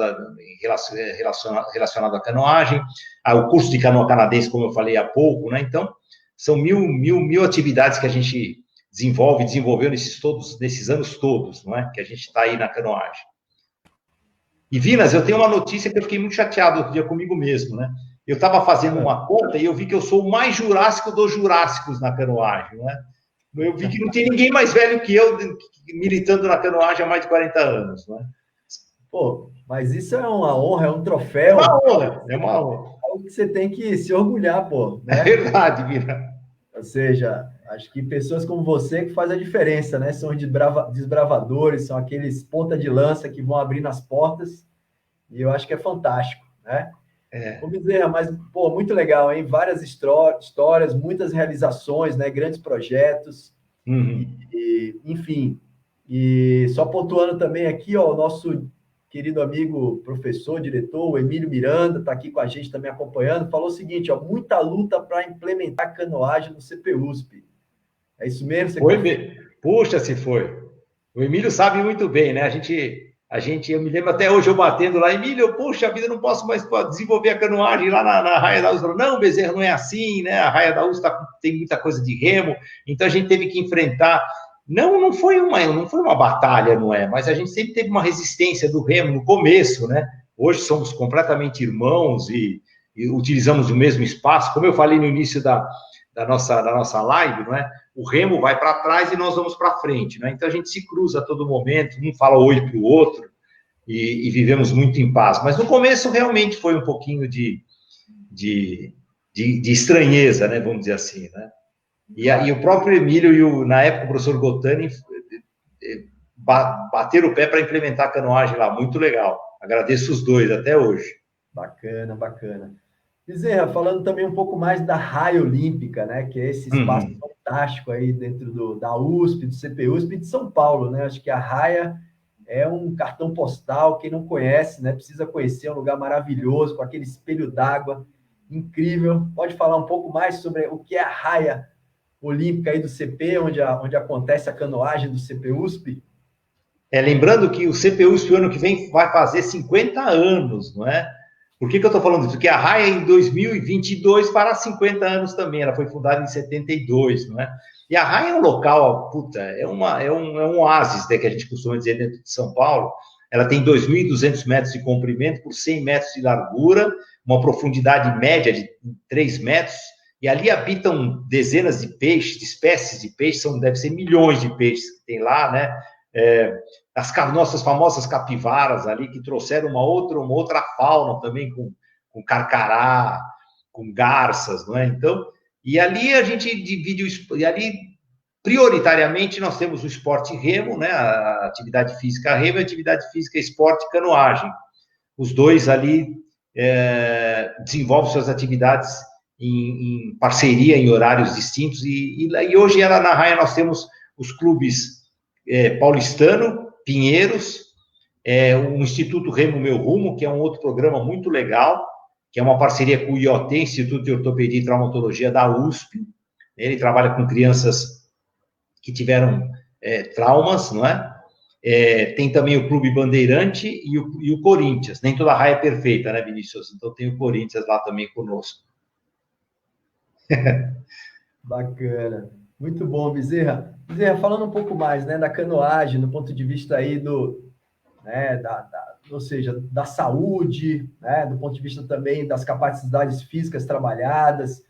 relacionado à canoagem, o curso de canoa canadense, como eu falei há pouco, né? Então, são mil atividades que a gente desenvolveu nesses anos todos, não é? Que a gente está aí na canoagem. E, Vinas, eu tenho uma notícia que eu fiquei muito chateado outro dia comigo mesmo, né? Eu estava fazendo uma conta e eu vi que eu sou o mais jurássico dos jurássicos na canoagem, né? Eu vi que não tem ninguém mais velho que eu militando na canoagem há mais de 40 anos, né? Pô, mas isso é uma honra, é um troféu. É uma honra. É algo que você tem que se orgulhar, pô. Né? É verdade, Vira. Ou seja, acho que pessoas como você que faz a diferença, né? São os desbravadores, são aqueles ponta de lança que vão abrindo as portas, e eu acho que é fantástico, né? Ô, Bezerra, mas, pô, muito legal, hein? Várias histórias, muitas realizações, né? Grandes projetos, enfim. E só pontuando também aqui, ó, o nosso querido amigo, professor, diretor, o Emílio Miranda, está aqui com a gente também acompanhando, falou o seguinte, ó, muita luta para implementar canoagem no CPUSP. É isso mesmo? Puxa, se foi. O Emílio sabe muito bem, né? Eu me lembro até hoje eu batendo lá, Emílio, poxa vida, não posso mais desenvolver a canoagem lá na Raia da USP. Não, Bezerra, não é assim, né? A Raia da USP tem muita coisa de remo, então a gente teve que enfrentar. Não foi uma batalha, não é? Mas a gente sempre teve uma resistência do remo no começo, né? Hoje somos completamente irmãos e utilizamos o mesmo espaço. Como eu falei no início da nossa live, não é? O remo vai para trás e nós vamos para frente, né? Então a gente se cruza a todo momento, um fala oi para o outro e vivemos muito em paz. Mas no começo realmente foi um pouquinho de estranheza, né? Vamos dizer assim, né? E o próprio Emílio e na época o professor Gotani bateram o pé para implementar a canoagem lá, muito legal. Agradeço os dois até hoje. Bacana, bacana. Bezerra, falando também um pouco mais da Raia Olímpica, né? Que é esse espaço fantástico aí dentro da USP, do CPUSP e de São Paulo, né? Acho que a Raia é um cartão postal, quem não conhece, né? Precisa conhecer, é um lugar maravilhoso, com aquele espelho d'água incrível. Pode falar um pouco mais sobre o que é a Raia Olímpica aí do CP, onde acontece a canoagem do CPUSP? Lembrando que o CPUSP, o ano que vem, vai fazer 50 anos, não é? Por que eu estou falando isso? Porque a Raia, em 2022, fará 50 anos também. Ela foi fundada em 72, não é? E a Raia é um local, puta, é um oásis, né, que a gente costuma dizer dentro de São Paulo. Ela tem 2.200 metros de comprimento por 100 metros de largura, uma profundidade média de 3 metros, e ali habitam dezenas de peixes, de espécies de peixes, deve ser milhões de peixes que tem lá, né? As nossas famosas capivaras ali, que trouxeram uma outra fauna também, com carcará, com garças, não é? Então, e ali a gente divide, e ali, prioritariamente, nós temos o esporte remo, né? A atividade física remo, a atividade física esporte canoagem. Os dois ali desenvolvem suas atividades em parceria, em horários distintos, e hoje na Raia nós temos os clubes Paulistano, Pinheiros, o Instituto Remo Meu Rumo, que é um outro programa muito legal, que é uma parceria com o IOT, Instituto de Ortopedia e Traumatologia da USP. Ele trabalha com crianças que tiveram traumas, não é? Tem também o Clube Bandeirante e o Corinthians. Nem toda a raia é perfeita, né, Vinícius? Então tem o Corinthians lá também conosco. Bacana. Muito bom, Bezerra. Bezerra, falando um pouco mais, né, da canoagem, do ponto de vista aí né, ou seja, da saúde, né, do ponto de vista também das capacidades físicas trabalhadas.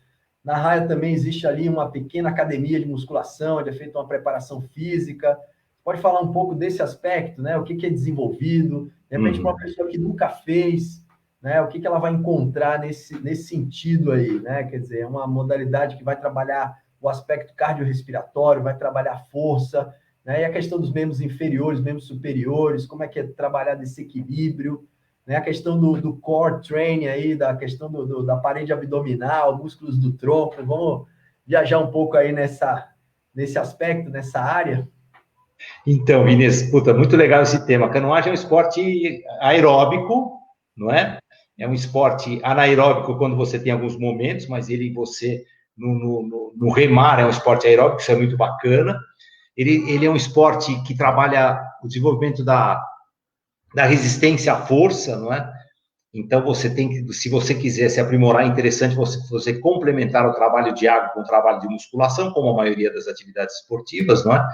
Na Raia também existe ali uma pequena academia de musculação, onde é feita uma preparação física. Pode falar um pouco desse aspecto, né? O que é desenvolvido, de repente, para uma pessoa que nunca fez, né? O que ela vai encontrar nesse sentido aí, né? Quer dizer, é uma modalidade que vai trabalhar o aspecto cardiorrespiratório, vai trabalhar força, né? E a questão dos membros inferiores, membros superiores, como é que é trabalhar desse equilíbrio, né? A questão do core training aí, da questão da parede abdominal, músculos do tronco. Vamos viajar um pouco aí nesse aspecto, nessa área. Então, Vinícius, puta, muito legal esse tema. A canoagem é um esporte aeróbico, não é? É um esporte anaeróbico quando você tem alguns momentos, mas no remar é um esporte aeróbico, isso é muito bacana. Ele é um esporte que trabalha o desenvolvimento da resistência à força, não é? Então, você tem que, se você quiser se aprimorar, é interessante você complementar o trabalho de água com o trabalho de musculação, como a maioria das atividades esportivas, não é?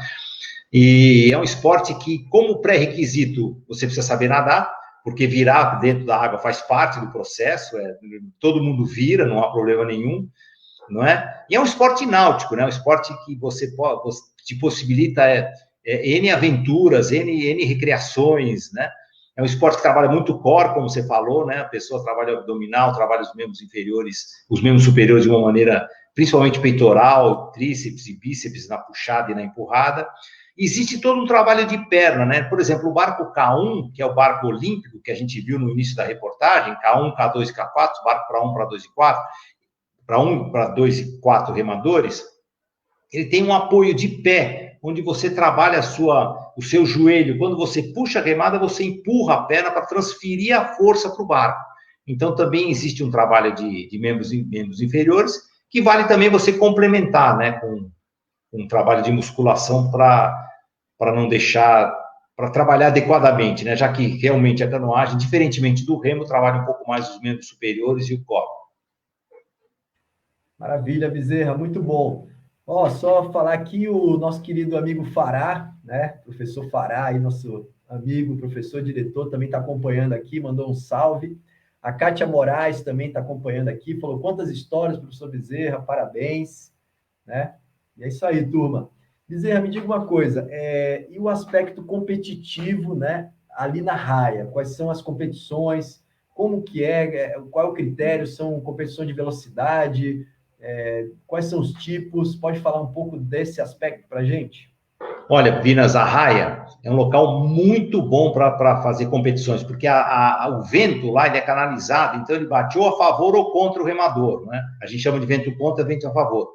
E é um esporte que, como pré-requisito, você precisa saber nadar, porque virar dentro da água faz parte do processo, todo mundo vira, não há problema nenhum, não é? E é um esporte náutico, né? Um esporte que te possibilita N aventuras, N recreações, né? É um esporte que trabalha muito o core, como você falou, né? A pessoa trabalha o abdominal, trabalha os membros inferiores, os membros superiores de uma maneira, principalmente peitoral, tríceps e bíceps na puxada e na empurrada. Existe todo um trabalho de perna, né? Por exemplo, o barco K1, que é o barco olímpico, que a gente viu no início da reportagem, K1, K2 e K4, barco para 1, para 2 e 4, para 1, para 2 e 4 remadores, ele tem um apoio de pé, onde você trabalha o seu joelho. Quando você puxa a remada, você empurra a perna para transferir a força para o barco. Então, também existe um trabalho de membros inferiores, que vale também você complementar, né, com um trabalho de musculação para não deixar, para trabalhar adequadamente, né? Já que realmente a canoagem, diferentemente do remo, trabalha um pouco mais os membros superiores e o core. Maravilha, Bezerra, muito bom. Ó, só falar aqui o nosso querido amigo Fará, né? Professor Fará, aí nosso amigo, professor, diretor, também está acompanhando aqui, mandou um salve. A Kátia Moraes também está acompanhando aqui, falou quantas histórias, professor Bezerra, parabéns, né? E é isso aí, turma. Bezerra, me diga uma coisa, e o aspecto competitivo, né, ali na raia? Quais são as competições? Como que qual é o critério? São competições de velocidade? Quais são os tipos? Pode falar um pouco desse aspecto para a gente? Olha, Vinas, a raia é um local muito bom para fazer competições, porque o vento lá ele é canalizado, então ele bate ou a favor ou contra o remador, né? A gente chama de vento contra, vento a favor.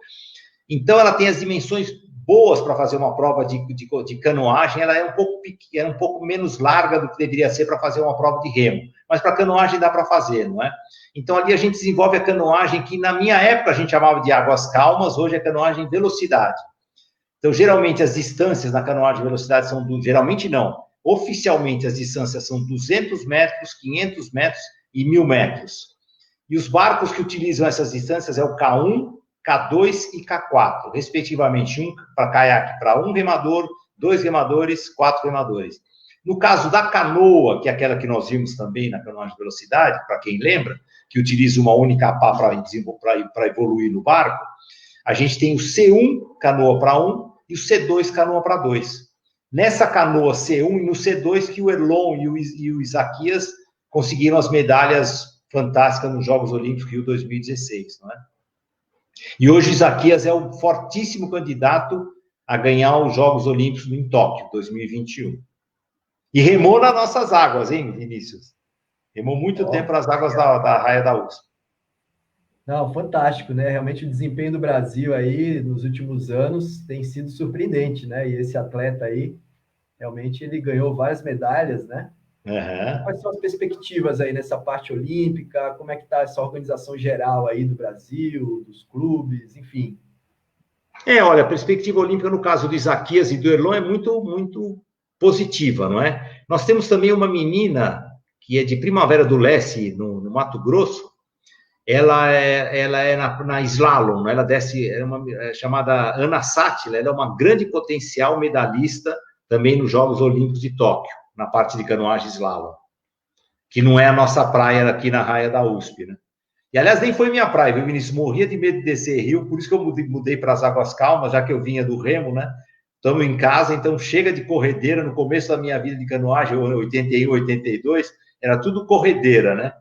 Então, ela tem as dimensões boas para fazer uma prova de canoagem, ela é um pouco menos larga do que deveria ser para fazer uma prova de remo, mas para canoagem dá para fazer, não é? Então, ali a gente desenvolve a canoagem que, na minha época, a gente chamava de águas calmas, hoje é canoagem velocidade. Então, geralmente, as distâncias na canoagem velocidade são, geralmente não, oficialmente as distâncias são 200 metros, 500 metros e 1.000 metros. E os barcos que utilizam essas distâncias é o K1, K2 e K4, respectivamente, um para caiaque para um remador, 2 remadores, 4 remadores. No caso da canoa, que é aquela que nós vimos também na canoagem de velocidade, para quem lembra, que utiliza uma única pá para evoluir no barco, a gente tem o C1 canoa para 1 e o C2 canoa para 2. Nessa canoa C1 e no C2 que o Erlon e o Isaquias conseguiram as medalhas fantásticas nos Jogos Olímpicos Rio 2016, não é? E hoje o Isaquias é o fortíssimo candidato a ganhar os Jogos Olímpicos em Tóquio 2021. E remou nas nossas águas, hein, Vinícius? Remou muito tempo nas águas da raia da USP. Não, fantástico, né? Realmente o desempenho do Brasil aí nos últimos anos tem sido surpreendente, né? E esse atleta aí, realmente ele ganhou várias medalhas, né? Uhum. Quais são as perspectivas aí nessa parte olímpica? Como é que está essa organização geral aí do Brasil, dos clubes, enfim? Olha, a perspectiva olímpica no caso do Isaquias e do Erlon é muito, muito positiva, não é? Nós temos também uma menina que é de Primavera do Leste, no Mato Grosso. Ela é na slalom, ela desce, é chamada Ana Sátila, ela é uma grande potencial medalhista também nos Jogos Olímpicos de Tóquio, na parte de canoagem slalom, que não é a nossa praia aqui na raia da USP, né? E, aliás, nem foi minha praia, viu, Vinícius? Morria de medo de descer rio, por isso que eu mudei para as águas calmas, já que eu vinha do remo, né? Estamos em casa, então chega de corredeira. No começo da minha vida de canoagem, 81, 82, era tudo corredeira, né?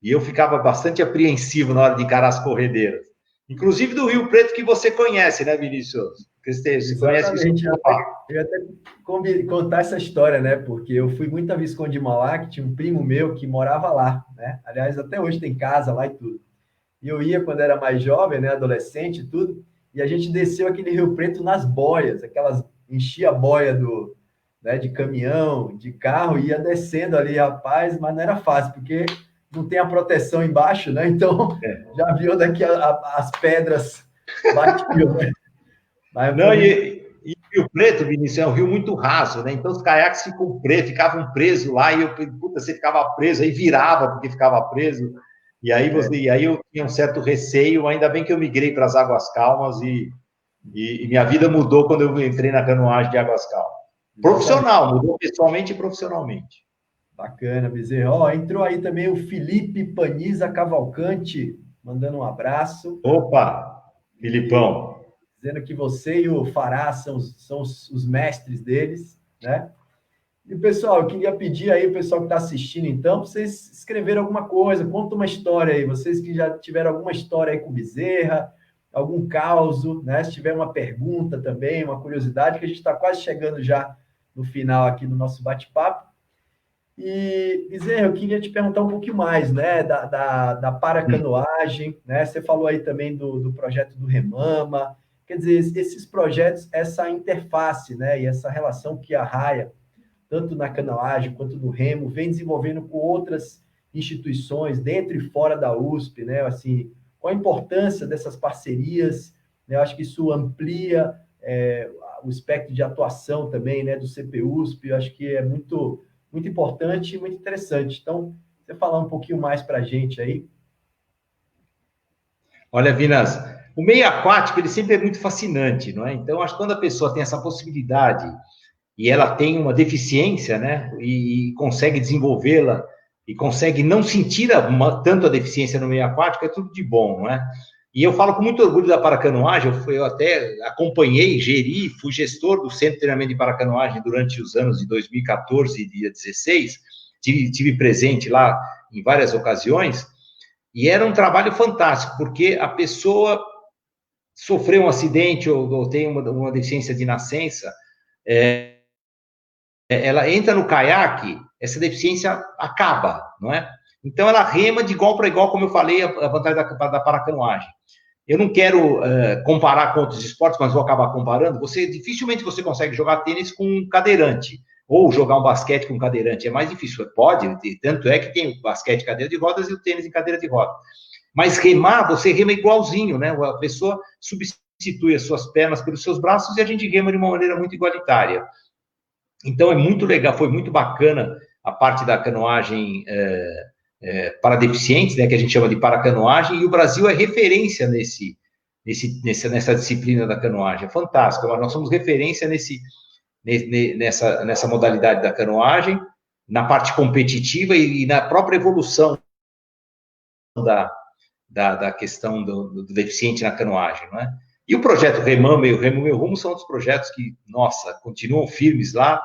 E eu ficava bastante apreensivo na hora de encarar as corredeiras. Inclusive do Rio Preto, que você conhece, né, Vinícius? Você conhece isso? Eu ia até contar essa história, né? Porque eu fui muita Visconde Mauá, que tinha um primo meu que morava lá, né? Aliás, até hoje tem casa lá e tudo. E eu ia quando era mais jovem, né? Adolescente e tudo. E a gente desceu aquele Rio Preto nas boias, enchia a boia de caminhão, de carro, ia descendo ali, rapaz, mas não era fácil, porque não tem a proteção embaixo, né? Então, já viu daqui as pedras batiam, né? Não, e o Rio Preto, Vinícius, é um rio muito raso, né? Então os caiaques ficavam presos lá, e você ficava preso, aí virava porque ficava preso, e aí eu tinha um certo receio. Ainda bem que eu migrei para as águas calmas e minha vida mudou quando eu entrei na canoagem de águas calmas. Profissional, mudou pessoalmente e profissionalmente. Bacana, Bezerra. Entrou aí também o Felipe Paniza Cavalcante, mandando um abraço. Opa, Filipão. Dizendo que você e o Fará são os mestres deles, né? E, pessoal, eu queria pedir aí, o pessoal que está assistindo, então, para vocês escreverem alguma coisa, conta uma história aí, vocês que já tiveram alguma história aí com Bezerra, algum caso, né? Se tiver uma pergunta também, uma curiosidade, que a gente está quase chegando já no final aqui do nosso bate-papo. E, Bezerra, eu queria te perguntar um pouquinho mais, né, da paracanoagem, né? Você falou aí também do projeto do Remama. Quer dizer, esses projetos, essa interface, né, e essa relação que a raia, tanto na canoagem quanto no remo, vem desenvolvendo com outras instituições, dentro e fora da USP, né? Assim, qual a importância dessas parcerias, né? Eu acho que isso amplia o espectro de atuação também, né, do CPUSP. Eu acho que é muito importante e muito interessante. Então, você falar um pouquinho mais para a gente aí. Olha, Vinas, o meio aquático, ele sempre é muito fascinante, não é? Então, acho que quando a pessoa tem essa possibilidade e ela tem uma deficiência, né, e consegue desenvolvê-la, e consegue não sentir tanto a deficiência no meio aquático, é tudo de bom, não é? E eu falo com muito orgulho da paracanoagem. Eu até acompanhei, geri, fui gestor do Centro de Treinamento de Paracanoagem durante os anos de 2014 e 2016, tive presente lá em várias ocasiões, e era um trabalho fantástico, porque a pessoa sofreu um acidente ou tem uma deficiência de nascença, ela entra no caiaque, essa deficiência acaba, não é? Então, ela rema de igual para igual, como eu falei, a vantagem da paracanoagem. Eu não quero comparar com outros esportes, mas vou acabar comparando. Dificilmente você consegue jogar tênis com um cadeirante, ou jogar um basquete com um cadeirante. É mais difícil. Pode, tanto é que tem o basquete em cadeira de rodas e o tênis em cadeira de rodas. Mas remar, você rema igualzinho, né? A pessoa substitui as suas pernas pelos seus braços e a gente rema de uma maneira muito igualitária. Então, é muito legal, foi muito bacana a parte da canoagem para deficientes, né, que a gente chama de paracanoagem, e o Brasil é referência nessa disciplina da canoagem. É fantástico, nós somos referência nessa modalidade da canoagem, na parte competitiva e na própria evolução da questão do deficiente na canoagem, não é? E o projeto Remama e o Remo Meu Rumo são outros projetos que, nossa, continuam firmes lá,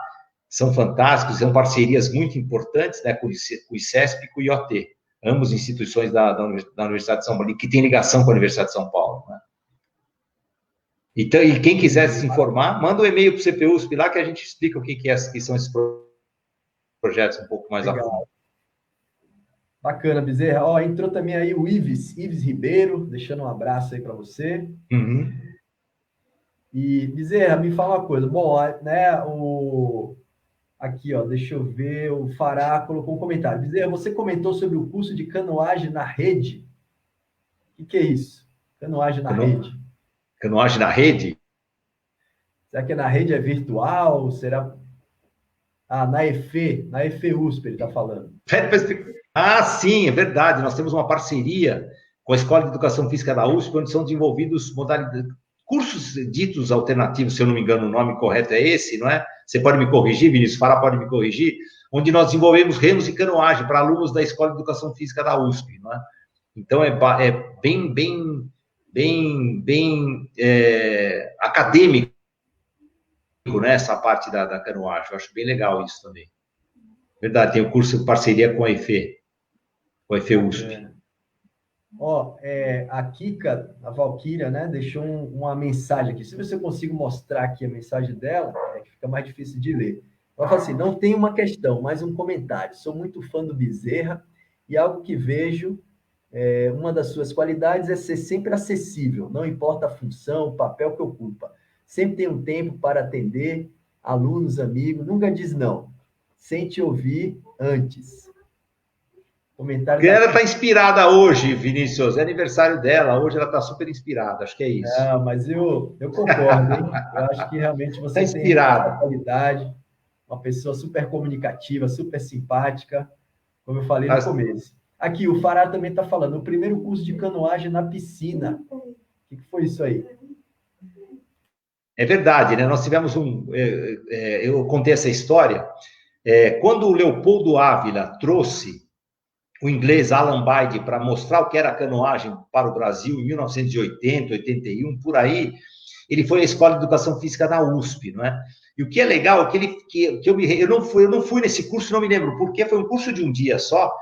são fantásticos, são parcerias muito importantes, né, com o ICESP e com o IoT, ambas instituições da Universidade de São Paulo, que tem ligação com a Universidade de São Paulo, né? Então, e quem quiser se informar, manda um e-mail para o CPUSP lá que a gente explica o que são esses projetos um pouco mais a fundo. Bacana, Bezerra. Ó, entrou também aí o Ives Ribeiro, deixando um abraço aí para você. Uhum. E, Bezerra, me fala uma coisa. Bom, né, aqui, ó, deixa eu ver, o Fará colocou um comentário. Bezerra, você comentou sobre o curso de canoagem na rede. O que é isso? Canoagem na rede. Canoagem na rede? Será que na rede é virtual? Será... Ah, na EFE-USP ele está falando. Ah, sim, é verdade. Nós temos uma parceria com a Escola de Educação Física da USP, onde são desenvolvidos cursos ditos alternativos, se eu não me engano, o nome correto é esse, não é? Você pode me corrigir, Vinícius, Fará pode me corrigir, onde nós desenvolvemos remos e canoagem para alunos da Escola de Educação Física da USP, não é? Então, é bem acadêmico, né, essa parte da canoagem. Eu acho bem legal isso também. Verdade, tem o curso de parceria com a EFE-USP. Ó, a Kika, a Valquíria, né, deixou uma mensagem aqui. Se você consigo mostrar aqui a mensagem dela, que fica mais difícil de ler. Ela fala assim, não tem uma questão, mas um comentário. Sou muito fã do Bezerra e algo que vejo, uma das suas qualidades é ser sempre acessível, não importa a função, o papel que ocupa. Sempre tem um tempo para atender alunos, amigos, nunca diz não. Sem te ouvir antes. Comentário ela está inspirada hoje, Vinícius. É aniversário dela. Hoje ela está super inspirada. Acho que é isso. Ah, mas eu concordo, hein? Eu acho que realmente você tá inspirada. Tem essa qualidade, uma pessoa super comunicativa, super simpática, como eu falei no começo. Aqui, o Fará também está falando, o primeiro curso de canoagem na piscina. O que foi isso aí? É verdade, né? Nós tivemos eu contei essa história. Quando o Leopoldo Ávila trouxe o inglês Alan Byde para mostrar o que era a canoagem para o Brasil em 1980, 81, por aí, ele foi à Escola de Educação Física da USP, não é? E o que é legal é que eu não fui nesse curso, não me lembro, porque foi um curso de um dia só.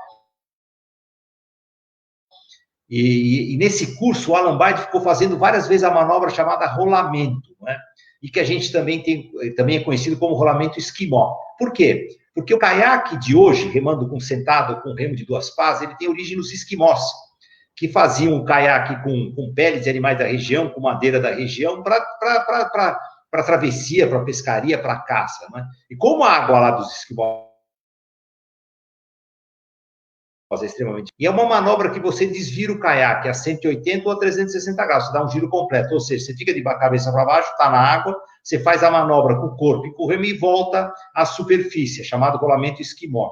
E nesse curso, o Alan Byde ficou fazendo várias vezes a manobra chamada rolamento, não é? E que a gente também é conhecido como rolamento esquimó. Por quê? Porque o caiaque de hoje, remando sentado com remo de duas pás, ele tem origem nos esquimós, que faziam o caiaque com peles de animais da região, com madeira da região, para travessia, para pescaria, para caça, né? E como a água lá dos esquimós é extremamente... E é uma manobra que você desvira o caiaque a 180 ou a 360 graus, você dá um giro completo, ou seja, você fica de cabeça para baixo, está na água, você faz a manobra com o corpo e com o remo e volta à superfície, chamado rolamento esquimó.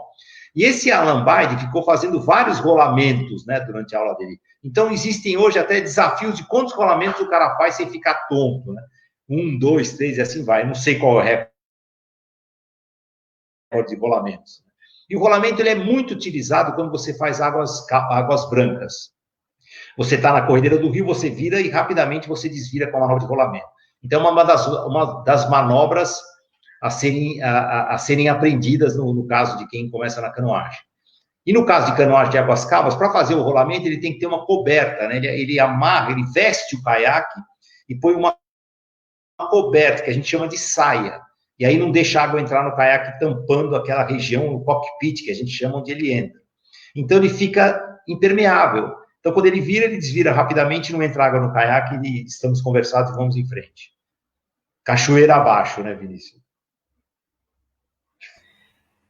E esse Alan Byde ficou fazendo vários rolamentos, né, durante a aula dele. Então, existem hoje até desafios de quantos rolamentos o cara faz sem ficar tonto, né? 1, 2, 3 e assim vai. Eu não sei qual é o recorde de rolamentos. E o rolamento ele é muito utilizado quando você faz águas brancas. Você está na corredeira do rio, você vira e rapidamente você desvira com a manobra de rolamento. Então, uma das manobras a serem aprendidas no caso de quem começa na canoagem. E no caso de canoagem de águas calmas, para fazer o rolamento, ele tem que ter uma coberta, né? Ele amarra, ele veste o caiaque e põe uma coberta, que a gente chama de saia. E aí não deixa a água entrar no caiaque tampando aquela região, o cockpit, que a gente chama onde ele entra. Então, ele fica impermeável. Então, quando ele vira, ele desvira rapidamente, não entra água no caiaque e estamos conversados e vamos em frente. Cachoeira abaixo, né, Vinícius?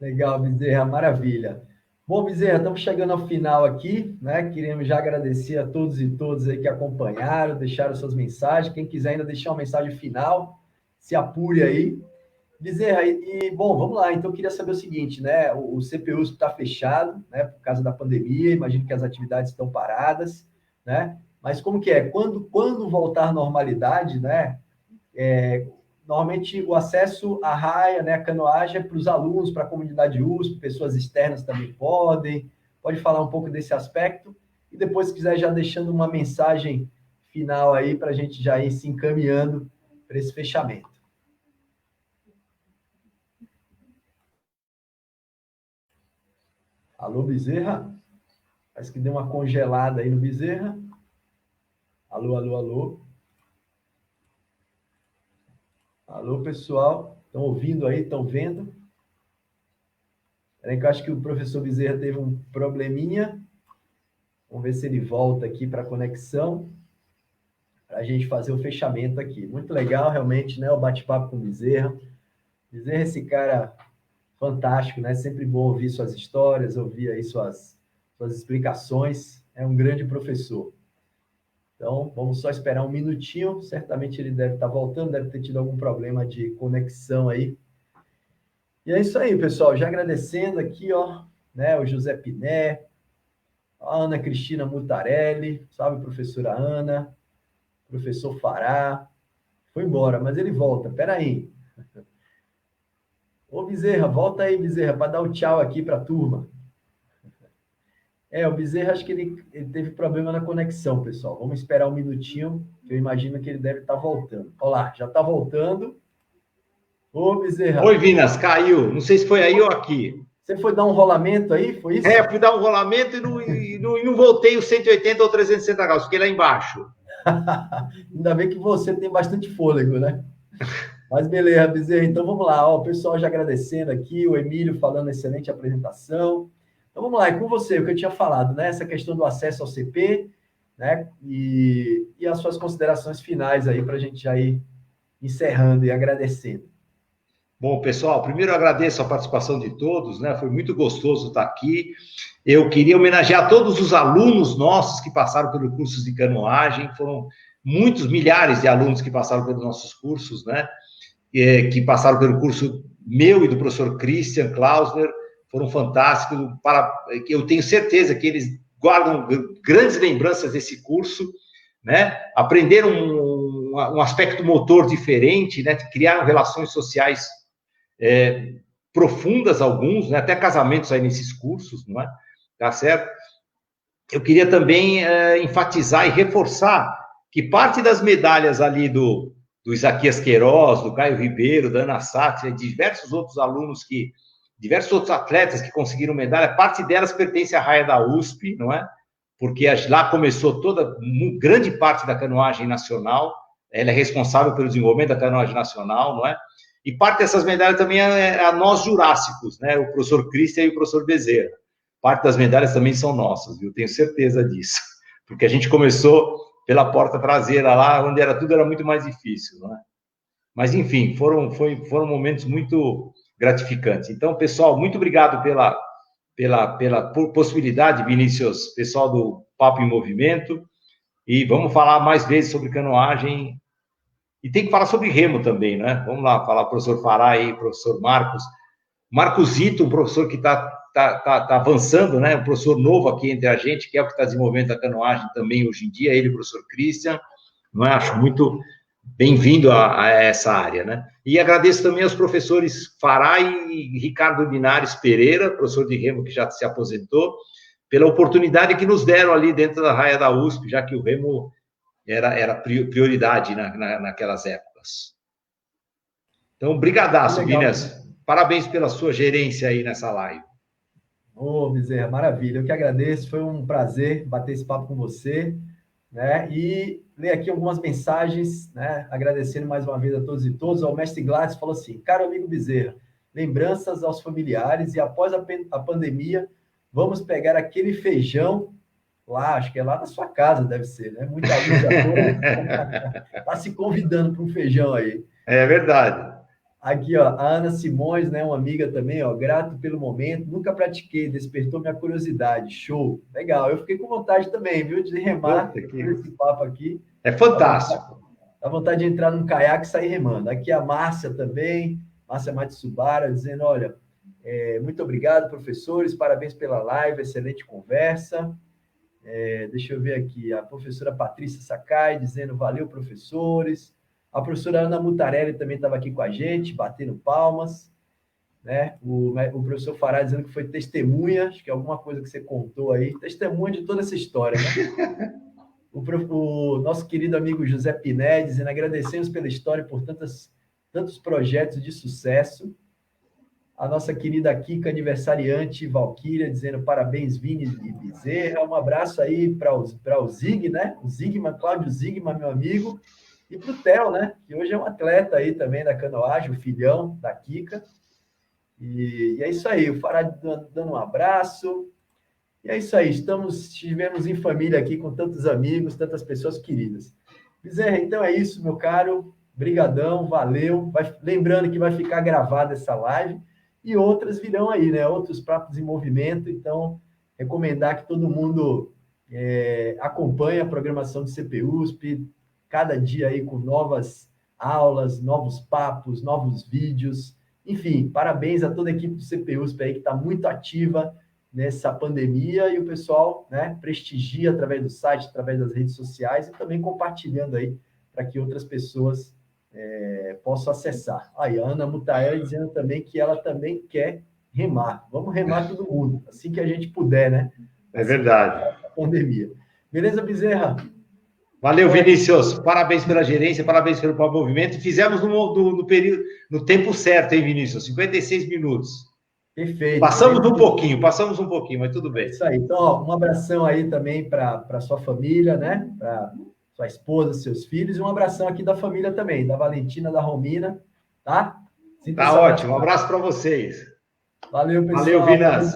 Legal, Bezerra, maravilha. Bom, Bezerra, estamos chegando ao final aqui, né? Queremos já agradecer a todos e todas aí que acompanharam, deixaram suas mensagens. Quem quiser ainda deixar uma mensagem final, se apure aí. Bezerra, bom, vamos lá. Então, eu queria saber o seguinte, né? O CPUSP está fechado, né? Por causa da pandemia, imagino que as atividades estão paradas, né? Mas como que é? Quando voltar à normalidade, né? Normalmente o acesso à raia, né, a canoagem é para os alunos, para a comunidade USP, pessoas externas também podem. Pode falar um pouco desse aspecto e depois, se quiser, já deixando uma mensagem final aí para a gente já ir se encaminhando para esse fechamento. Alô, Bezerra? Parece que deu uma congelada aí no Bezerra. Alô, alô, alô. Alô, pessoal. Estão ouvindo aí? Estão vendo? Peraí que eu acho que o professor Bezerra teve um probleminha. Vamos ver se ele volta aqui para a conexão, para a gente fazer o fechamento aqui. Muito legal, realmente, né? O bate-papo com o Bezerra. Bezerra é esse cara fantástico, né? Sempre bom ouvir suas histórias, ouvir aí suas explicações. É um grande professor. Então, vamos só esperar um minutinho. Certamente ele deve estar voltando, deve ter tido algum problema de conexão aí. E é isso aí, pessoal. Já agradecendo aqui, ó, né? O José Piné, a Ana Cristina Mutarelli, salve, professora Ana, professor Fará. Foi embora, mas ele volta. Espera aí. Ô, Bezerra, volta aí, Bezerra, para dar o tchau aqui para a turma. O Bezerra, acho que ele teve problema na conexão, pessoal. Vamos esperar um minutinho, que eu imagino que ele deve estar voltando. Olha lá, já está voltando. Ô, Bezerra. Oi, Vinas, caiu. Não sei se foi aí ou aqui. Você foi dar um rolamento aí, foi isso? Fui dar um rolamento e não voltei os 180 ou 360 graus, fiquei lá embaixo. Ainda bem que você tem bastante fôlego, né? Mas beleza, Bezerra. Então vamos lá. Ó, o pessoal já agradecendo aqui, o Emílio falando excelente apresentação. Então vamos lá, é com você, o que eu tinha falado, né? Essa questão do acesso ao CP, né? E as suas considerações finais aí para a gente já ir encerrando e agradecendo. Bom, pessoal, primeiro eu agradeço a participação de todos, né? Foi muito gostoso estar aqui. Eu queria homenagear todos os alunos nossos que passaram pelo curso de canoagem, foram muitos, milhares de alunos que passaram pelos nossos cursos, né? Que passaram pelo curso meu e do professor Christian Klausner, foram fantásticos. Eu tenho certeza que eles guardam grandes lembranças desse curso, né? Aprenderam um aspecto motor diferente, né? Criaram relações sociais profundas, alguns, né? Até casamentos aí nesses cursos, não é? Tá certo? Eu queria também enfatizar e reforçar que parte das medalhas ali do Isaquias Queiroz, do Caio Ribeiro, da Ana Sátira, de diversos outros alunos diversos outros atletas que conseguiram medalha, parte delas pertence à raia da USP, não é? Porque lá começou grande parte da canoagem nacional, ela é responsável pelo desenvolvimento da canoagem nacional, não é? E parte dessas medalhas também é a nós jurássicos, né? O professor Christian e o professor Bezerra. Parte das medalhas também são nossas, viu? Tenho certeza disso. Porque a gente começou pela porta traseira lá, onde tudo era muito mais difícil, não é? Mas, enfim, foram momentos muito gratificantes. Então, pessoal, muito obrigado pela possibilidade, Vinícius, pessoal do Papo em Movimento, e vamos falar mais vezes sobre canoagem, e tem que falar sobre remo também, né? Vamos lá, falar professor Fará aí, professor Marcos Zito, um professor que está avançando, né? Um professor novo aqui entre a gente, que é o que está desenvolvendo a canoagem também hoje em dia, ele, o professor Christian, não é? Acho muito bem-vindo a essa área, né? E agradeço também aos professores Fará e Ricardo Linares Pereira, professor de remo que já se aposentou, pela oportunidade que nos deram ali dentro da raia da USP, já que o remo era prioridade naquelas épocas. Então, brigadaço, Vinícius. Parabéns pela sua gerência aí nessa live. Ô, Bezerra, maravilha. Eu que agradeço, foi um prazer bater esse papo com você, né? E ler aqui algumas mensagens, né? Agradecendo mais uma vez a todos e todas. O mestre Gladys falou assim: caro amigo Bezerra, lembranças aos familiares e após a pandemia, vamos pegar aquele feijão lá, acho que é lá na sua casa, deve ser, né? Muita luz está se convidando para um feijão aí. É verdade. Aqui, ó, a Ana Simões, né, uma amiga também, ó, grato pelo momento, nunca pratiquei, despertou minha curiosidade, show, legal, eu fiquei com vontade também, viu, de remar por esse papo aqui. É fantástico. Dá vontade de entrar num caiaque e sair remando. Aqui a Márcia também, Márcia Matsubara, dizendo, olha, muito obrigado, professores, parabéns pela live, excelente conversa. Deixa eu ver aqui, a professora Patrícia Sakai dizendo valeu, professores. A professora Ana Mutarelli também estava aqui com a gente, batendo palmas, né? O professor Fará dizendo que foi testemunha, acho que é alguma coisa que você contou aí, testemunha de toda essa história, né? O nosso querido amigo José Piné dizendo agradecemos pela história e por tantos projetos de sucesso. A nossa querida Kika aniversariante, Valquíria, dizendo parabéns, Vini e Bezerra. Um abraço aí para o Zig, né? O Zigman, Cláudio Zigman, meu amigo. E para o Theo, né? Que hoje é um atleta aí também da canoagem, o filhão da Kika. E é isso aí, o Fará dando um abraço. E é isso aí, estivemos em família aqui com tantos amigos, tantas pessoas queridas. Bezerra, então é isso, meu caro. Brigadão, valeu. Lembrando que vai ficar gravada essa live. E outras virão aí, né? Outros papos em movimento. Então, recomendar que todo mundo acompanhe a programação do CPUSP, cada dia aí com novas aulas, novos papos, novos vídeos. Enfim, parabéns a toda a equipe do CPUSP aí que está muito ativa nessa pandemia e o pessoal, né, prestigia através do site, através das redes sociais e também compartilhando aí para que outras pessoas posso acessar. Aí, a Ana Mutael dizendo também que ela também quer remar. Vamos remar todo mundo, assim que a gente puder, né? É verdade. A pandemia. Beleza, Bezerra? Valeu, Vinícius. Parabéns pela gerência, parabéns pelo movimento. Fizemos no tempo certo, hein, Vinícius? 56 minutos. Perfeito. Passamos um pouquinho, mas tudo bem. É isso aí. Então, ó, um abração aí também para sua família, né? Para sua esposa, seus filhos, e um abração aqui da família também, da Valentina, da Romina, tá? Tá ótimo, um abraço para vocês. Valeu, pessoal. Valeu, Vinas.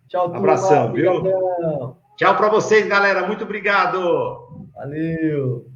Tchau, turma. Abração, viu? Obrigadão. Tchau para vocês, galera. Muito obrigado. Valeu.